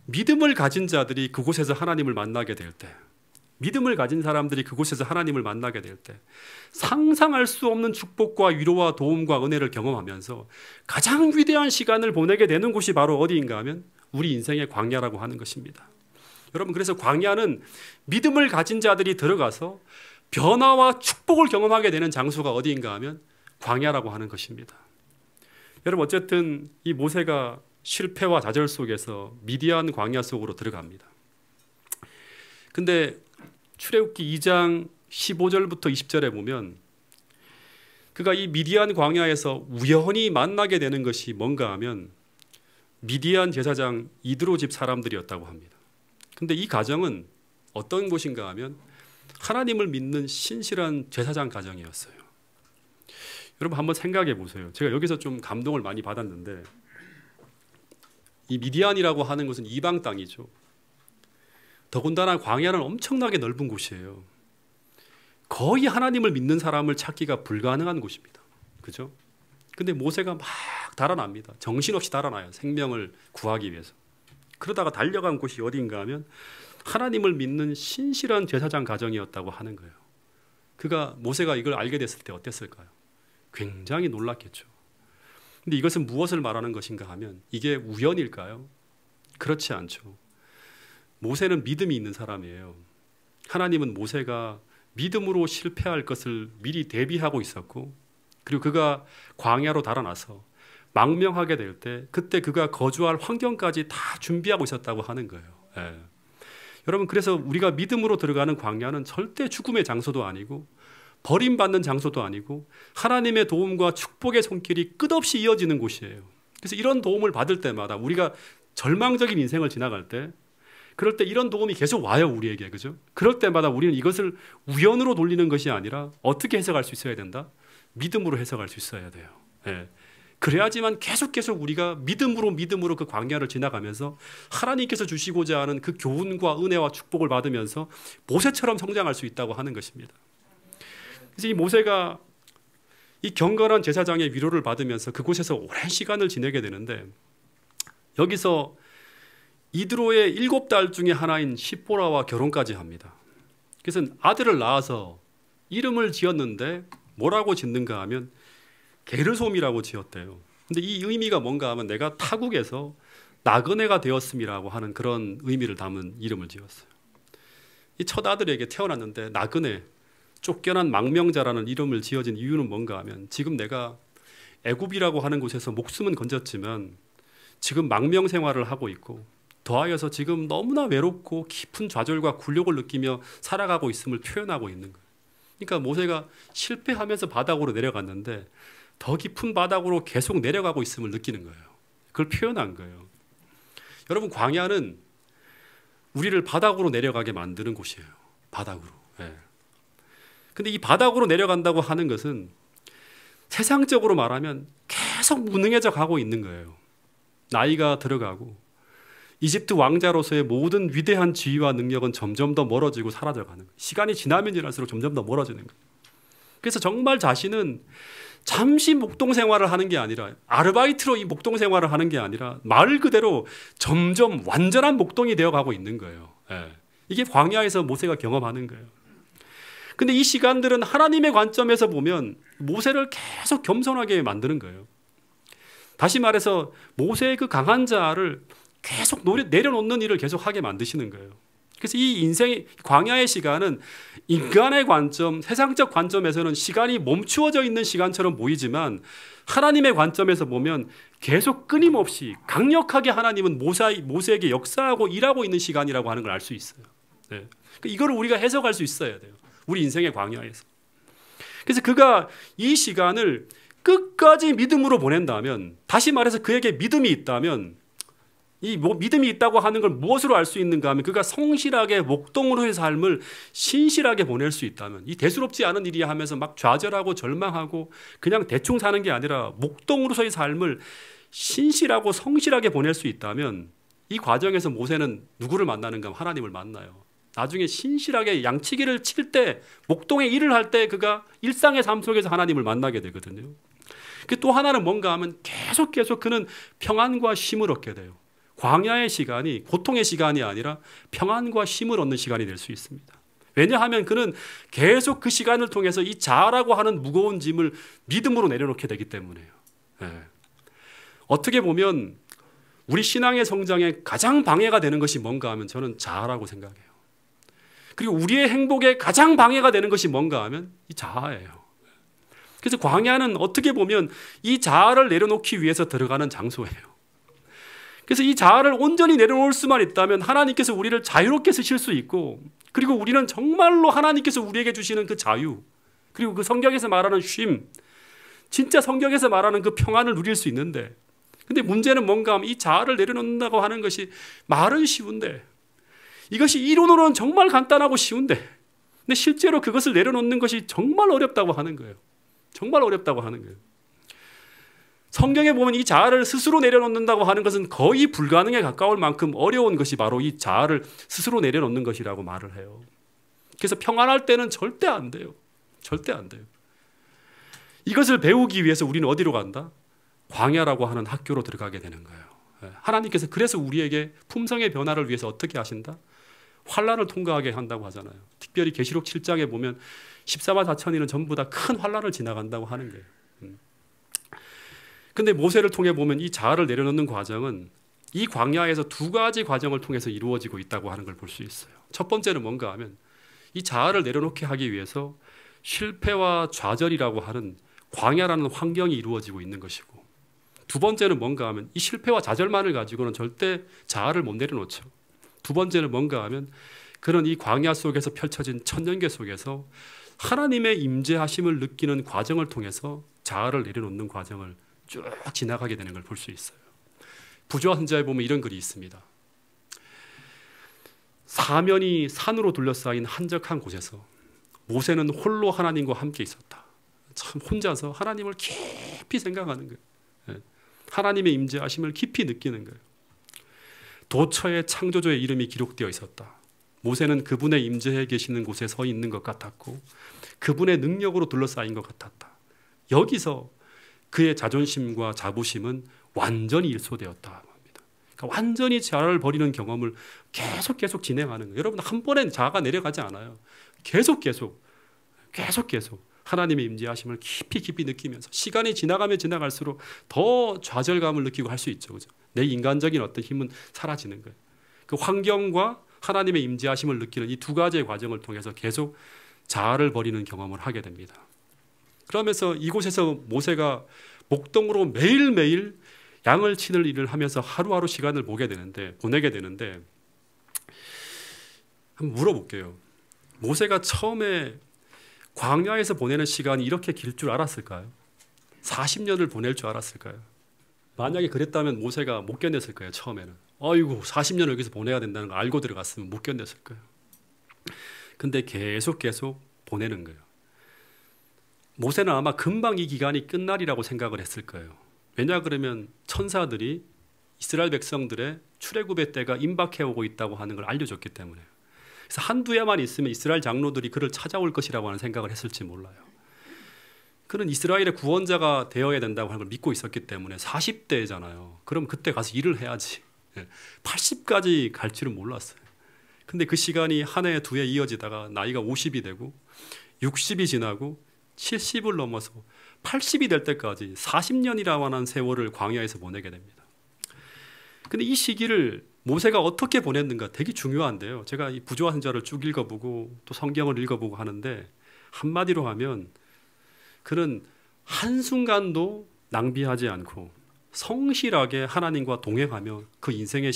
믿음을 가진 자들이 그곳에서 하나님을 만나게 될 때, 믿음을 가진 사람들이 그곳에서 하나님을 만나게 될 때 상상할 수 없는 축복과 위로와 도움과 은혜를 경험하면서 가장 위대한 시간을 보내게 되는 곳이 바로 어디인가 하면 우리 인생의 광야라고 하는 것입니다. 여러분, 그래서 광야는 믿음을 가진 자들이 들어가서 변화와 축복을 경험하게 되는 장소가 어디인가 하면 광야라고 하는 것입니다. 여러분, 어쨌든 이 모세가 실패와 좌절 속에서 미디안 광야 속으로 들어갑니다. 근데 출애굽기 2장 15절부터 20절에 보면 그가 이 미디안 광야에서 우연히 만나게 되는 것이 뭔가 하면 미디안 제사장 이드로 집 사람들이었다고 합니다. 근데 이 가정은 어떤 곳인가 하면 하나님을 믿는 신실한 제사장 가정이었어요. 여러분 한번 생각해 보세요. 제가 여기서 좀 감동을 많이 받았는데, 이 미디안이라고 하는 것은 이방 땅이죠. 더군다나 광야는 엄청나게 넓은 곳이에요. 거의 하나님을 믿는 사람을 찾기가 불가능한 곳입니다. 그죠? 근데 모세가 막 달아납니다. 정신없이 달아나요. 생명을 구하기 위해서. 그러다가 달려간 곳이 어디인가 하면 하나님을 믿는 신실한 제사장 가정이었다고 하는 거예요. 모세가 이걸 알게 됐을 때 어땠을까요? 굉장히 놀랐겠죠. 근데 이것은 무엇을 말하는 것인가 하면 이게 우연일까요? 그렇지 않죠. 모세는 믿음이 있는 사람이에요. 하나님은 모세가 믿음으로 실패할 것을 미리 대비하고 있었고, 그리고 그가 광야로 달아나서 망명하게 될 때 그때 그가 거주할 환경까지 다 준비하고 있었다고 하는 거예요. 예. 여러분, 그래서 우리가 믿음으로 들어가는 광야는 절대 죽음의 장소도 아니고 버림받는 장소도 아니고 하나님의 도움과 축복의 손길이 끝없이 이어지는 곳이에요. 그래서 이런 도움을 받을 때마다 우리가 절망적인 인생을 지나갈 때, 그럴 때 이런 도움이 계속 와요, 우리에게. 그죠? 그럴 때마다 우리는 이것을 우연으로 돌리는 것이 아니라 어떻게 해석할 수 있어야 된다? 믿음으로 해석할 수 있어야 돼요. 예. 그래야지만 계속 우리가 믿음으로 그 광야를 지나가면서 하나님께서 주시고자 하는 그 교훈과 은혜와 축복을 받으면서 모세처럼 성장할 수 있다고 하는 것입니다. 그래서 이 모세가 이 경건한 제사장의 위로를 받으면서 그곳에서 오랜 시간을 지내게 되는데, 여기서 이드로의 7딸 중에 하나인 시보라와 결혼까지 합니다. 그래서 아들을 낳아서 이름을 지었는데 뭐라고 짓는가 하면 게르솜이라고 지었대요. 근데 이 의미가 뭔가 하면 내가 타국에서 나그네가 되었음이라고 하는 그런 의미를 담은 이름을 지었어요. 이 첫 아들에게 태어났는데 나그네, 쫓겨난 망명자라는 이름을 지어진 이유는 뭔가 하면 지금 내가 애굽이라고 하는 곳에서 목숨은 건졌지만 지금 망명 생활을 하고 있고, 더하여서 지금 너무나 외롭고 깊은 좌절과 굴욕을 느끼며 살아가고 있음을 표현하고 있는 거예요. 그러니까 모세가 실패하면서 바닥으로 내려갔는데 더 깊은 바닥으로 계속 내려가고 있음을 느끼는 거예요. 그걸 표현한 거예요. 여러분, 광야는 우리를 바닥으로 내려가게 만드는 곳이에요. 바닥으로. 예. 근데 이 바닥으로 내려간다고 하는 것은 세상적으로 말하면 계속 무능해져 가고 있는 거예요. 나이가 들어가고 이집트 왕자로서의 모든 위대한 지위와 능력은 점점 더 멀어지고 사라져가는 거예요. 시간이 지나면 지날수록 점점 더 멀어지는 거예요. 그래서 정말 자신은 잠시 목동 생활을 하는 게 아니라, 아르바이트로 이 목동 생활을 하는 게 아니라 말 그대로 점점 완전한 목동이 되어가고 있는 거예요. 예. 이게 광야에서 모세가 경험하는 거예요. 근데 이 시간들은 하나님의 관점에서 보면 모세를 계속 겸손하게 만드는 거예요. 다시 말해서 모세의 그 강한 자아를 계속 내려놓는 일을 계속 하게 만드시는 거예요. 그래서 이 인생의 광야의 시간은 인간의 관점, 세상적 관점에서는 시간이 멈추어져 있는 시간처럼 보이지만 하나님의 관점에서 보면 계속 끊임없이 강력하게 하나님은 모세에게 역사하고 일하고 있는 시간이라고 하는 걸 알 수 있어요. 네. 이걸 우리가 해석할 수 있어야 돼요. 우리 인생의 광야에서. 그래서 그가 이 시간을 끝까지 믿음으로 보낸다면, 다시 말해서 그에게 믿음이 있다면, 이 믿음이 있다고 하는 걸 무엇으로 알 수 있는가 하면 그가 성실하게 목동으로의 삶을 신실하게 보낼 수 있다면, 이 대수롭지 않은 일이야 하면서 막 좌절하고 절망하고 그냥 대충 사는 게 아니라 목동으로서의 삶을 신실하고 성실하게 보낼 수 있다면, 이 과정에서 모세는 누구를 만나는가 하면 하나님을 만나요. 나중에 신실하게 양치기를 칠 때, 목동의 일을 할 때 그가 일상의 삶 속에서 하나님을 만나게 되거든요. 또 하나는 뭔가 하면 계속 그는 평안과 쉼을 얻게 돼요. 광야의 시간이 고통의 시간이 아니라 평안과 쉼을 얻는 시간이 될 수 있습니다. 왜냐하면 그는 계속 그 시간을 통해서 이 자아라고 하는 무거운 짐을 믿음으로 내려놓게 되기 때문에요. 네. 어떻게 보면 우리 신앙의 성장에 가장 방해가 되는 것이 뭔가 하면 저는 자아라고 생각해요. 그리고 우리의 행복에 가장 방해가 되는 것이 뭔가 하면 이 자아예요. 그래서 광야는 어떻게 보면 이 자아를 내려놓기 위해서 들어가는 장소예요. 그래서 이 자아를 온전히 내려놓을 수만 있다면 하나님께서 우리를 자유롭게 쓰실 수 있고, 그리고 우리는 정말로 하나님께서 우리에게 주시는 그 자유, 그리고 그 성경에서 말하는 쉼, 진짜 성경에서 말하는 그 평안을 누릴 수 있는데, 근데 문제는 뭔가 하면 이 자아를 내려놓는다고 하는 것이 말은 쉬운데, 이것이 이론으로는 정말 간단하고 쉬운데, 근데 실제로 그것을 내려놓는 것이 정말 어렵다고 하는 거예요. 정말 어렵다고 하는 거예요. 성경에 보면 이 자아를 스스로 내려놓는다고 하는 것은 거의 불가능에 가까울 만큼 어려운 것이 바로 이 자아를 스스로 내려놓는 것이라고 말을 해요. 그래서 평안할 때는 절대 안 돼요. 절대 안 돼요. 이것을 배우기 위해서 우리는 어디로 간다? 광야라고 하는 학교로 들어가게 되는 거예요. 하나님께서 그래서 우리에게 품성의 변화를 위해서 어떻게 하신다? 환난을 통과하게 한다고 하잖아요. 특별히 계시록 7장에 보면 14만 4천인은 전부 다 큰 환난을 지나간다고 하는 거예요. 근데 모세를 통해 보면 이 자아를 내려놓는 과정은 이 광야에서 두 가지 과정을 통해서 이루어지고 있다고 하는 걸 볼 수 있어요. 첫 번째는 뭔가 하면 이 자아를 내려놓게 하기 위해서 실패와 좌절이라고 하는 광야라는 환경이 이루어지고 있는 것이고, 두 번째는 뭔가 하면 이 실패와 좌절만을 가지고는 절대 자아를 못 내려놓죠. 두 번째는 뭔가 하면 그런 이 광야 속에서 펼쳐진 천년계 속에서 하나님의 임재하심을 느끼는 과정을 통해서 자아를 내려놓는 과정을 쭉 지나가게 되는 걸 볼 수 있어요. 부조와 선지자에 보면 이런 글이 있습니다. 사면이 산으로 둘러싸인 한적한 곳에서 모세는 홀로 하나님과 함께 있었다. 참 혼자서 하나님을 깊이 생각하는 거예요. 하나님의 임재하심을 깊이 느끼는 거예요. 도처에 창조주의 이름이 기록되어 있었다. 모세는 그분의 임재해 계시는 곳에 서 있는 것 같았고 그분의 능력으로 둘러싸인 것 같았다. 여기서 그의 자존심과 자부심은 완전히 일소되었다 합니다. 그러니까 완전히 자아를 버리는 경험을 계속 진행하는 거예요. 여러분 한 번에 자아가 내려가지 않아요. 계속 하나님의 임재하심을 깊이 느끼면서 시간이 지나가면 지나갈수록 더 좌절감을 느끼고 할 수 있죠. 그죠? 내 인간적인 어떤 힘은 사라지는 거예요. 그 환경과 하나님의 임재하심을 느끼는 이 두 가지의 과정을 통해서 계속 자아를 버리는 경험을 하게 됩니다. 그러면서 이곳에서 모세가 목동으로 매일매일 양을 치는 일을 하면서 하루하루 시간을 보내게 되는데 한번 물어볼게요. 모세가 처음에 광야에서 보내는 시간이 이렇게 길 줄 알았을까요? 40년을 보낼 줄 알았을까요? 만약에 그랬다면 모세가 못 견뎠을 거예요. 처음에는. 아이고 40년을 여기서 보내야 된다는 걸 알고 들어갔으면 못 견뎠을 거예요. 근데 계속 보내는 거예요. 모세는 아마 금방 이 기간이 끝날이라고 생각을 했을 거예요. 왜냐 그러면 천사들이 이스라엘 백성들의 출애굽의 때가 임박해 오고 있다고 하는 걸 알려줬기 때문에. 그래서 한두 해만 있으면 이스라엘 장로들이 그를 찾아올 것이라고 하는 생각을 했을지 몰라요. 그는 이스라엘의 구원자가 되어야 된다고 하는 걸 믿고 있었기 때문에 40대잖아요. 그럼 그때 가서 일을 해야지. 80까지 갈 줄은 몰랐어요. 근데 그 시간이 한 해, 두 해 이어지다가 나이가 50이 되고 60이 지나고 70을 넘어서 80이 될 때까지 40년이라고 하는 세월을 광야에서 보내게 됩니다. 근데 이 시기를 모세가 어떻게 보냈는가 되게 중요한데요. 제가 이 부조와 선지자를 쭉 읽어보고 또 성경을 읽어보고 하는데 한마디로 하면 그는 한순간도 낭비하지 않고 성실하게 하나님과 동행하며 그 인생의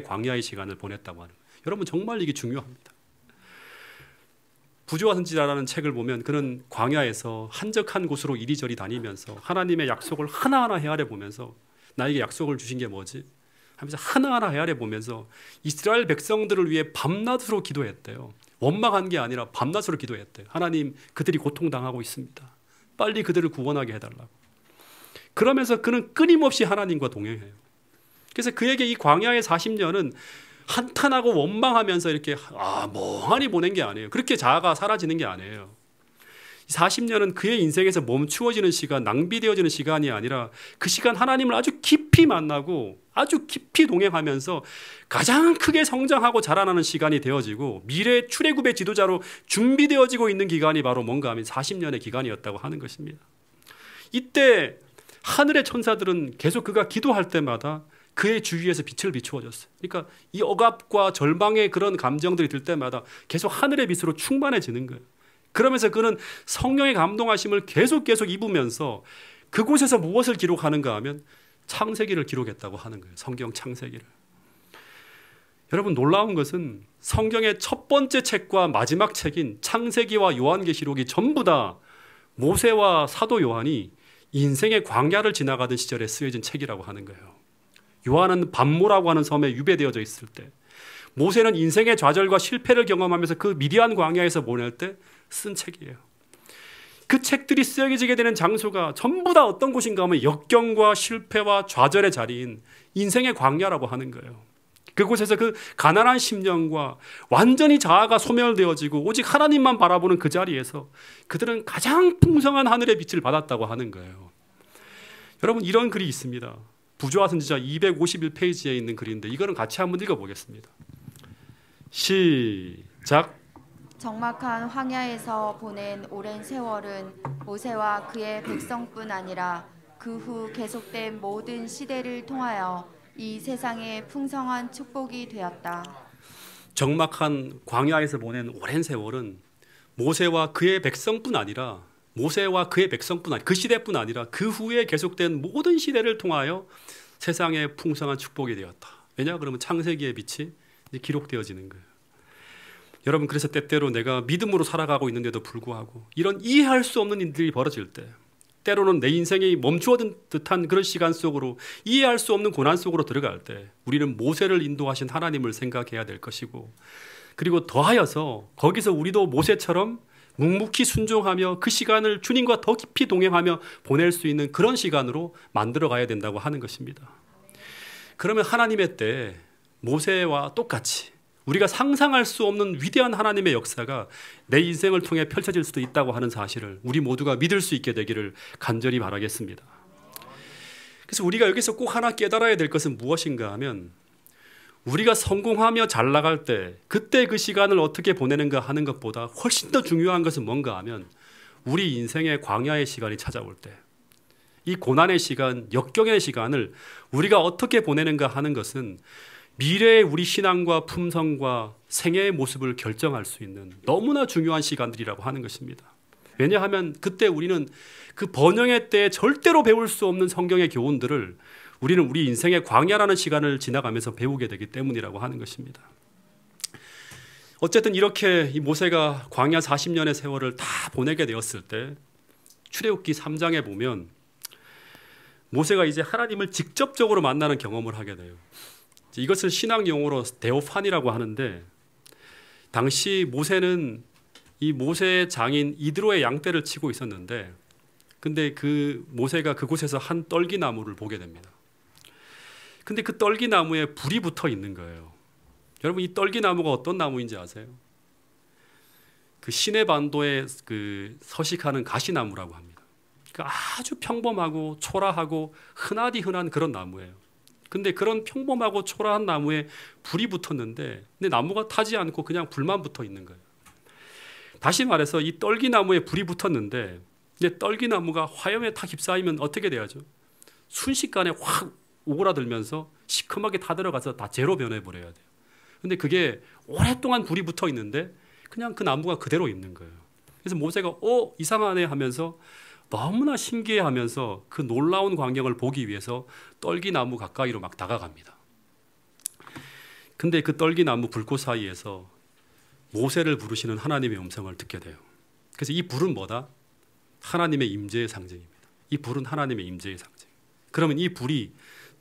광야의 시간을 보냈다고 하는 거예요. 여러분 정말 이게 중요합니다. 부조와 선지자라는 책을 보면 그는 광야에서 한적한 곳으로 이리저리 다니면서 하나님의 약속을 하나하나 헤아려 보면서 나에게 약속을 주신 게 뭐지? 하면서 하나하나 헤아려 보면서 이스라엘 백성들을 위해 밤낮으로 기도했대요. 원망한 게 아니라 밤낮으로 기도했대요. 하나님, 그들이 고통당하고 있습니다. 빨리 그들을 구원하게 해달라고. 그러면서 그는 끊임없이 하나님과 동행해요. 그래서 그에게 이 광야의 40년은 한탄하고 원망하면서 이렇게 멍하니 보낸 게 아니에요. 그렇게 자아가 사라지는 게 아니에요. 40년은 그의 인생에서 멈추어지는 시간, 낭비되어지는 시간이 아니라 그 시간 하나님을 아주 깊이 만나고 아주 깊이 동행하면서 가장 크게 성장하고 자라나는 시간이 되어지고 미래의 출애굽의 지도자로 준비되어지고 있는 기간이 바로 뭔가 하면 40년의 기간이었다고 하는 것입니다. 이때 하늘의 천사들은 계속 그가 기도할 때마다 그의 주위에서 빛을 비추어줬어요. 그러니까 이 억압과 절망의 그런 감정들이 들 때마다 계속 하늘의 빛으로 충만해지는 거예요. 그러면서 그는 성령의 감동하심을 계속 입으면서 그곳에서 무엇을 기록하는가 하면 창세기를 기록했다고 하는 거예요. 성경 창세기를. 여러분, 놀라운 것은 성경의 첫 번째 책과 마지막 책인 창세기와 요한계시록이 전부 다 모세와 사도 요한이 인생의 광야를 지나가던 시절에 쓰여진 책이라고 하는 거예요. 요한은 밤모라고 하는 섬에 유배되어져 있을 때, 모세는 인생의 좌절과 실패를 경험하면서 그 미디안 광야에서 보낼 때 쓴 책이에요. 그 책들이 쓰여지게 되는 장소가 전부 다 어떤 곳인가 하면 역경과 실패와 좌절의 자리인 인생의 광야라고 하는 거예요. 그곳에서 그 가난한 심령과 완전히 자아가 소멸되어지고 오직 하나님만 바라보는 그 자리에서 그들은 가장 풍성한 하늘의 빛을 받았다고 하는 거예요. 여러분, 이런 글이 있습니다. 부조와 선지자 251페이지에 있는 글인데 이거는 같이 한번 읽어보겠습니다. 시작. 적막한 황야에서 보낸 오랜 세월은 모세와 그의 백성뿐 아니라 그 후 계속된 모든 시대를 통하여 이 세상의 풍성한 축복이 되었다. 적막한 광야에서 보낸 오랜 세월은 모세와 그의 백성뿐 아니라 그 시대뿐 아니라 그 후에 계속된 모든 시대를 통하여 세상의 풍성한 축복이 되었다. 왜냐? 그러면 창세기의 빛이 기록되어지는 거예요. 여러분, 그래서 때때로 내가 믿음으로 살아가고 있는데도 불구하고 이런 이해할 수 없는 일들이 벌어질 때, 때로는 내 인생이 멈추어든 듯한 그런 시간 속으로 이해할 수 없는 고난 속으로 들어갈 때 우리는 모세를 인도하신 하나님을 생각해야 될 것이고, 그리고 더하여서 거기서 우리도 모세처럼 묵묵히 순종하며 그 시간을 주님과 더 깊이 동행하며 보낼 수 있는 그런 시간으로 만들어 가야 된다고 하는 것입니다. 그러면 하나님의 때 모세와 똑같이 우리가 상상할 수 없는 위대한 하나님의 역사가 내 인생을 통해 펼쳐질 수도 있다고 하는 사실을 우리 모두가 믿을 수 있게 되기를 간절히 바라겠습니다. 그래서 우리가 여기서 꼭 하나 깨달아야 될 것은 무엇인가 하면, 우리가 성공하며 잘 나갈 때 그때 그 시간을 어떻게 보내는가 하는 것보다 훨씬 더 중요한 것은 뭔가 하면 우리 인생의 광야의 시간이 찾아올 때, 이 고난의 시간, 역경의 시간을 우리가 어떻게 보내는가 하는 것은 미래의 우리 신앙과 품성과 생애의 모습을 결정할 수 있는 너무나 중요한 시간들이라고 하는 것입니다. 왜냐하면 그때 우리는 그 번영의 때에 절대로 배울 수 없는 성경의 교훈들을 우리는 우리 인생의 광야라는 시간을 지나가면서 배우게 되기 때문이라고 하는 것입니다. 어쨌든 이렇게 이 모세가 광야 40년의 세월을 다 보내게 되었을 때 출애굽기 3장에 보면 모세가 이제 하나님을 직접적으로 만나는 경험을 하게 돼요. 이것을 신학 용어로 데오판이라고 하는데, 당시 모세는 이 모세의 장인 이드로의 양떼를 치고 있었는데, 근데 그 모세가 그곳에서 한 떨기나무를 보게 됩니다. 근데 그 떨기나무에 불이 붙어 있는 거예요. 여러분, 이 떨기나무가 어떤 나무인지 아세요? 그 시내반도에 그 서식하는 가시나무라고 합니다. 그러니까 아주 평범하고 초라하고 흔하디 흔한 그런 나무예요. 근데 그런 평범하고 초라한 나무에 불이 붙었는데, 근데 나무가 타지 않고 그냥 불만 붙어 있는 거예요. 다시 말해서 이 떨기나무에 불이 붙었는데, 근데 떨기나무가 화염에 탁 휩싸이면 어떻게 돼야죠? 순식간에 확 오그라들면서 시커멓게 타들어가서 다 재로 변해버려야 돼요. 근데 그게 오랫동안 불이 붙어 있는데 그냥 그 나무가 그대로 있는 거예요. 그래서 모세가 이상하네 하면서 너무나 신기해하면서 그 놀라운 광경을 보기 위해서 떨기나무 가까이로 막 다가갑니다. 근데 그 떨기나무 불꽃 사이에서 모세를 부르시는 하나님의 음성을 듣게 돼요. 그래서 이 불은 뭐다? 하나님의 임재의 상징입니다. 이 불은 하나님의 임재의 상징. 그러면 이 불이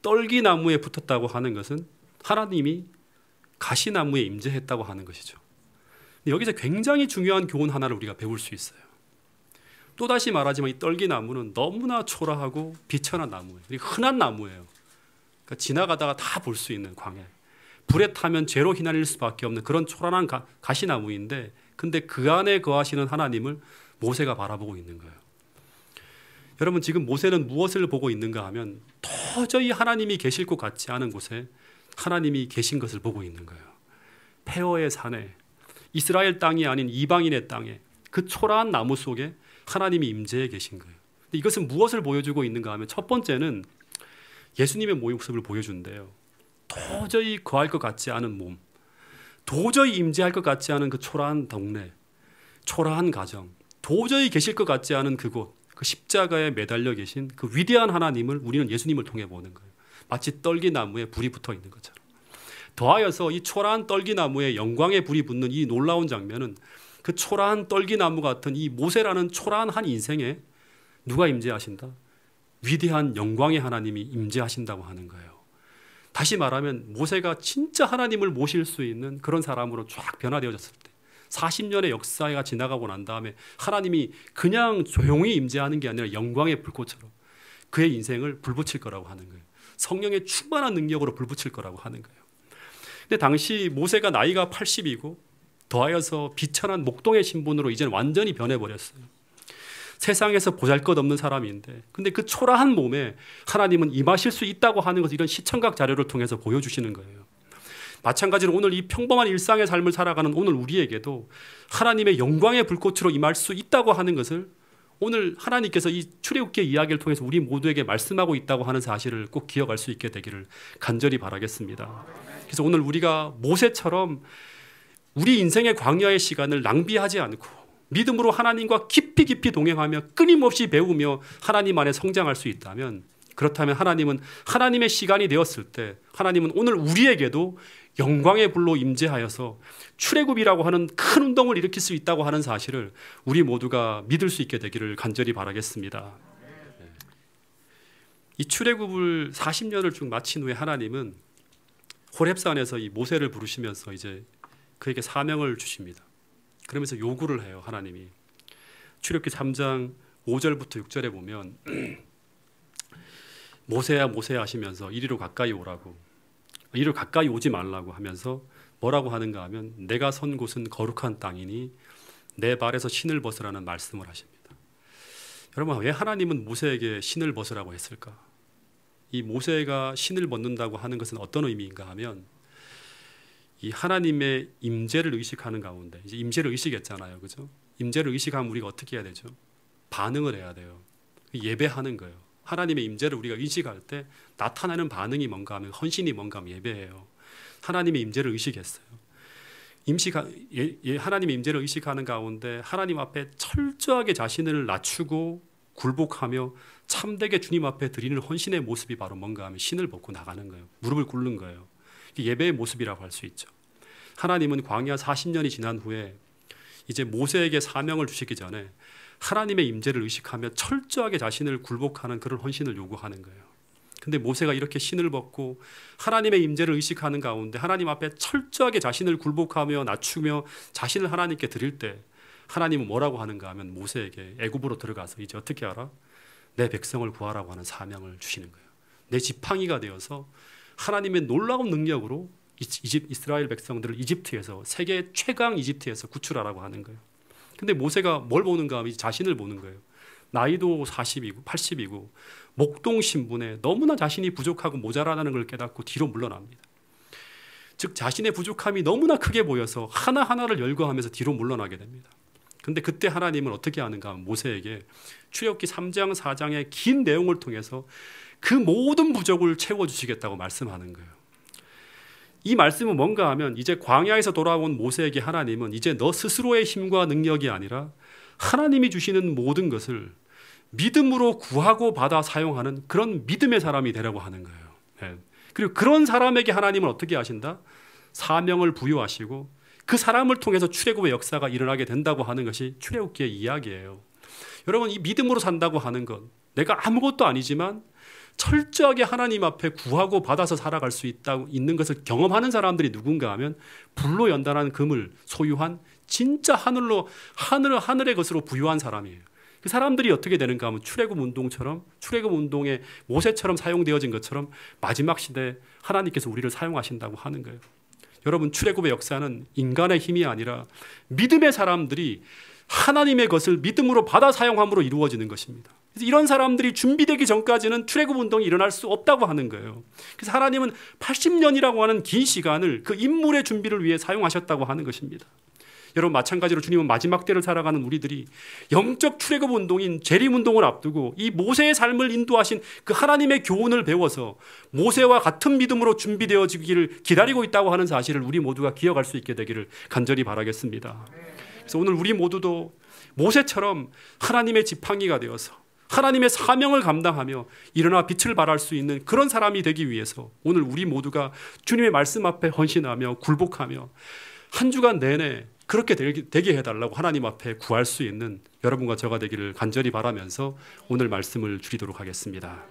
떨기나무에 붙었다고 하는 것은 하나님이 가시나무에 임재했다고 하는 것이죠. 여기서 굉장히 중요한 교훈 하나를 우리가 배울 수 있어요. 또다시 말하지만 이 떨기나무는 너무나 초라하고 비천한 나무예요. 흔한 나무예요. 그러니까 지나가다가 다 볼 수 있는 광야. 불에 타면 죄로 휘날릴 수밖에 없는 그런 초라한 가시나무인데, 근데 그 안에 거하시는 하나님을 모세가 바라보고 있는 거예요. 여러분, 지금 모세는 무엇을 보고 있는가 하면 도저히 하나님이 계실 것 같지 않은 곳에 하나님이 계신 것을 보고 있는 거예요. 페어의 산에, 이스라엘 땅이 아닌 이방인의 땅에, 그 초라한 나무 속에 하나님이 임재해 계신 거예요. 근데 이것은 무엇을 보여주고 있는가 하면 첫 번째는 예수님의 모습을 보여준대요. 도저히 거할 것 같지 않은 몸, 도저히 임재할 것 같지 않은 그 초라한 동네, 초라한 가정, 도저히 계실 것 같지 않은 그곳, 그 십자가에 매달려 계신 그 위대한 하나님을 우리는 예수님을 통해 보는 거예요. 마치 떨기나무에 불이 붙어 있는 것처럼. 더하여서 이 초라한 떨기나무에 영광의 불이 붙는 이 놀라운 장면은 그 초라한 떨기나무 같은 이 모세라는 초라한 한 인생에 누가 임재하신다? 위대한 영광의 하나님이 임재하신다고 하는 거예요. 다시 말하면 모세가 진짜 하나님을 모실 수 있는 그런 사람으로 쫙 변화되어졌을 때, 40년의 역사가 지나가고 난 다음에 하나님이 그냥 조용히 임재하는 게 아니라 영광의 불꽃처럼 그의 인생을 불붙일 거라고 하는 거예요. 성령의 충만한 능력으로 불붙일 거라고 하는 거예요. 근데 당시 모세가 나이가 80이고 더하여서 비천한 목동의 신분으로 이제는 완전히 변해버렸어요. 세상에서 보잘것없는 사람인데, 근데 그 초라한 몸에 하나님은 임하실 수 있다고 하는 것을 이런 시청각 자료를 통해서 보여주시는 거예요. 마찬가지로 오늘 이 평범한 일상의 삶을 살아가는 오늘 우리에게도 하나님의 영광의 불꽃으로 임할 수 있다고 하는 것을 오늘 하나님께서 이 출애굽기의 이야기를 통해서 우리 모두에게 말씀하고 있다고 하는 사실을 꼭 기억할 수 있게 되기를 간절히 바라겠습니다. 그래서 오늘 우리가 모세처럼 우리 인생의 광야의 시간을 낭비하지 않고 믿음으로 하나님과 깊이 동행하며 끊임없이 배우며 하나님 안에 성장할 수 있다면, 그렇다면 하나님은 하나님의 시간이 되었을 때 하나님은 오늘 우리에게도 영광의 불로 임재하여서 출애굽이라고 하는 큰 운동을 일으킬 수 있다고 하는 사실을 우리 모두가 믿을 수 있게 되기를 간절히 바라겠습니다. 이 출애굽을 40년을 쭉 마친 후에 하나님은 호렙산에서 이 모세를 부르시면서 이제 그에게 사명을 주십니다. 그러면서 요구를 해요. 하나님이 출애굽기 3장 5절부터 6절에 보면 모세야 모세야 하시면서 이리로 가까이 오라고, 이리로 가까이 오지 말라고 하면서 뭐라고 하는가 하면 내가 선 곳은 거룩한 땅이니 내 발에서 신을 벗으라는 말씀을 하십니다. 여러분, 왜 하나님은 모세에게 신을 벗으라고 했을까? 이 모세가 신을 벗는다고 하는 것은 어떤 의미인가 하면 이 하나님의 임재를 의식하는 가운데, 이제 임재를 의식했잖아요, 그죠? 임재를 의식하면 우리가 어떻게 해야 되죠? 반응을 해야 돼요. 예배하는 거예요. 하나님의 임재를 우리가 의식할 때 나타나는 반응이 뭔가 하면, 헌신이 뭔가 하면 예배예요. 하나님의 임재를 의식했어요. 하나님의 임재를 의식하는 가운데 하나님 앞에 철저하게 자신을 낮추고 굴복하며 참되게 주님 앞에 드리는 헌신의 모습이 바로 뭔가 하면 신을 벗고 나가는 거예요. 무릎을 꿇는 거예요. 예배의 모습이라고 할 수 있죠. 하나님은 광야 40년이 지난 후에 이제 모세에게 사명을 주시기 전에 하나님의 임재를 의식하며 철저하게 자신을 굴복하는 그런 헌신을 요구하는 거예요. 근데 모세가 이렇게 신을 벗고 하나님의 임재를 의식하는 가운데 하나님 앞에 철저하게 자신을 굴복하며 낮추며 자신을 하나님께 드릴 때 하나님은 뭐라고 하는가 하면 모세에게 애굽으로 들어가서 이제 어떻게 하라? 내 백성을 구하라고 하는 사명을 주시는 거예요. 내 지팡이가 되어서 하나님의 놀라운 능력으로 이스라엘 백성들을 이집트에서, 세계 최강 이집트에서 구출하라고 하는 거예요. 근데 모세가 뭘 보는가 하면 자신을 보는 거예요. 나이도 40이고 80이고 목동 신분에 너무나 자신이 부족하고 모자라다는 걸 깨닫고 뒤로 물러납니다. 즉 자신의 부족함이 너무나 크게 보여서 하나하나를 열거하면서 뒤로 물러나게 됩니다. 근데 그때 하나님은 어떻게 하는가 하면 모세에게 출애굽기 3장 4장의 긴 내용을 통해서 그 모든 부족을 채워주시겠다고 말씀하는 거예요. 이 말씀은 뭔가 하면 이제 광야에서 돌아온 모세에게 하나님은 이제 너 스스로의 힘과 능력이 아니라 하나님이 주시는 모든 것을 믿음으로 구하고 받아 사용하는 그런 믿음의 사람이 되라고 하는 거예요. 네. 그리고 그런 사람에게 하나님은 어떻게 하신다? 사명을 부여하시고 그 사람을 통해서 출애굽의 역사가 일어나게 된다고 하는 것이 출애굽기의 이야기예요. 여러분, 이 믿음으로 산다고 하는 것, 내가 아무것도 아니지만 철저하게 하나님 앞에 구하고 받아서 살아갈 수 있는 것을 경험하는 사람들이 누군가 하면 불로 연단한 금을 소유한 진짜 하늘의 것으로 부유한 사람이에요. 그 사람들이 어떻게 되는가 하면 출애굽 운동에 모세처럼 사용되어진 것처럼 마지막 시대에 하나님께서 우리를 사용하신다고 하는 거예요. 여러분, 출애굽의 역사는 인간의 힘이 아니라 믿음의 사람들이 하나님의 것을 믿음으로 받아 사용함으로 이루어지는 것입니다. 그래서 이런 사람들이 준비되기 전까지는 출애굽 운동이 일어날 수 없다고 하는 거예요. 그래서 하나님은 80년이라고 하는 긴 시간을 그 인물의 준비를 위해 사용하셨다고 하는 것입니다. 여러분, 마찬가지로 주님은 마지막 때를 살아가는 우리들이 영적 출애굽 운동인 재림 운동을 앞두고 이 모세의 삶을 인도하신 그 하나님의 교훈을 배워서 모세와 같은 믿음으로 준비되어지기를 기다리고 있다고 하는 사실을 우리 모두가 기억할 수 있게 되기를 간절히 바라겠습니다. 그래서 오늘 우리 모두도 모세처럼 하나님의 지팡이가 되어서 하나님의 사명을 감당하며 일어나 빛을 발할 수 있는 그런 사람이 되기 위해서 오늘 우리 모두가 주님의 말씀 앞에 헌신하며 굴복하며 한 주간 내내 그렇게 되게 해달라고 하나님 앞에 구할 수 있는 여러분과 저가 되기를 간절히 바라면서 오늘 말씀을 줄이도록 하겠습니다.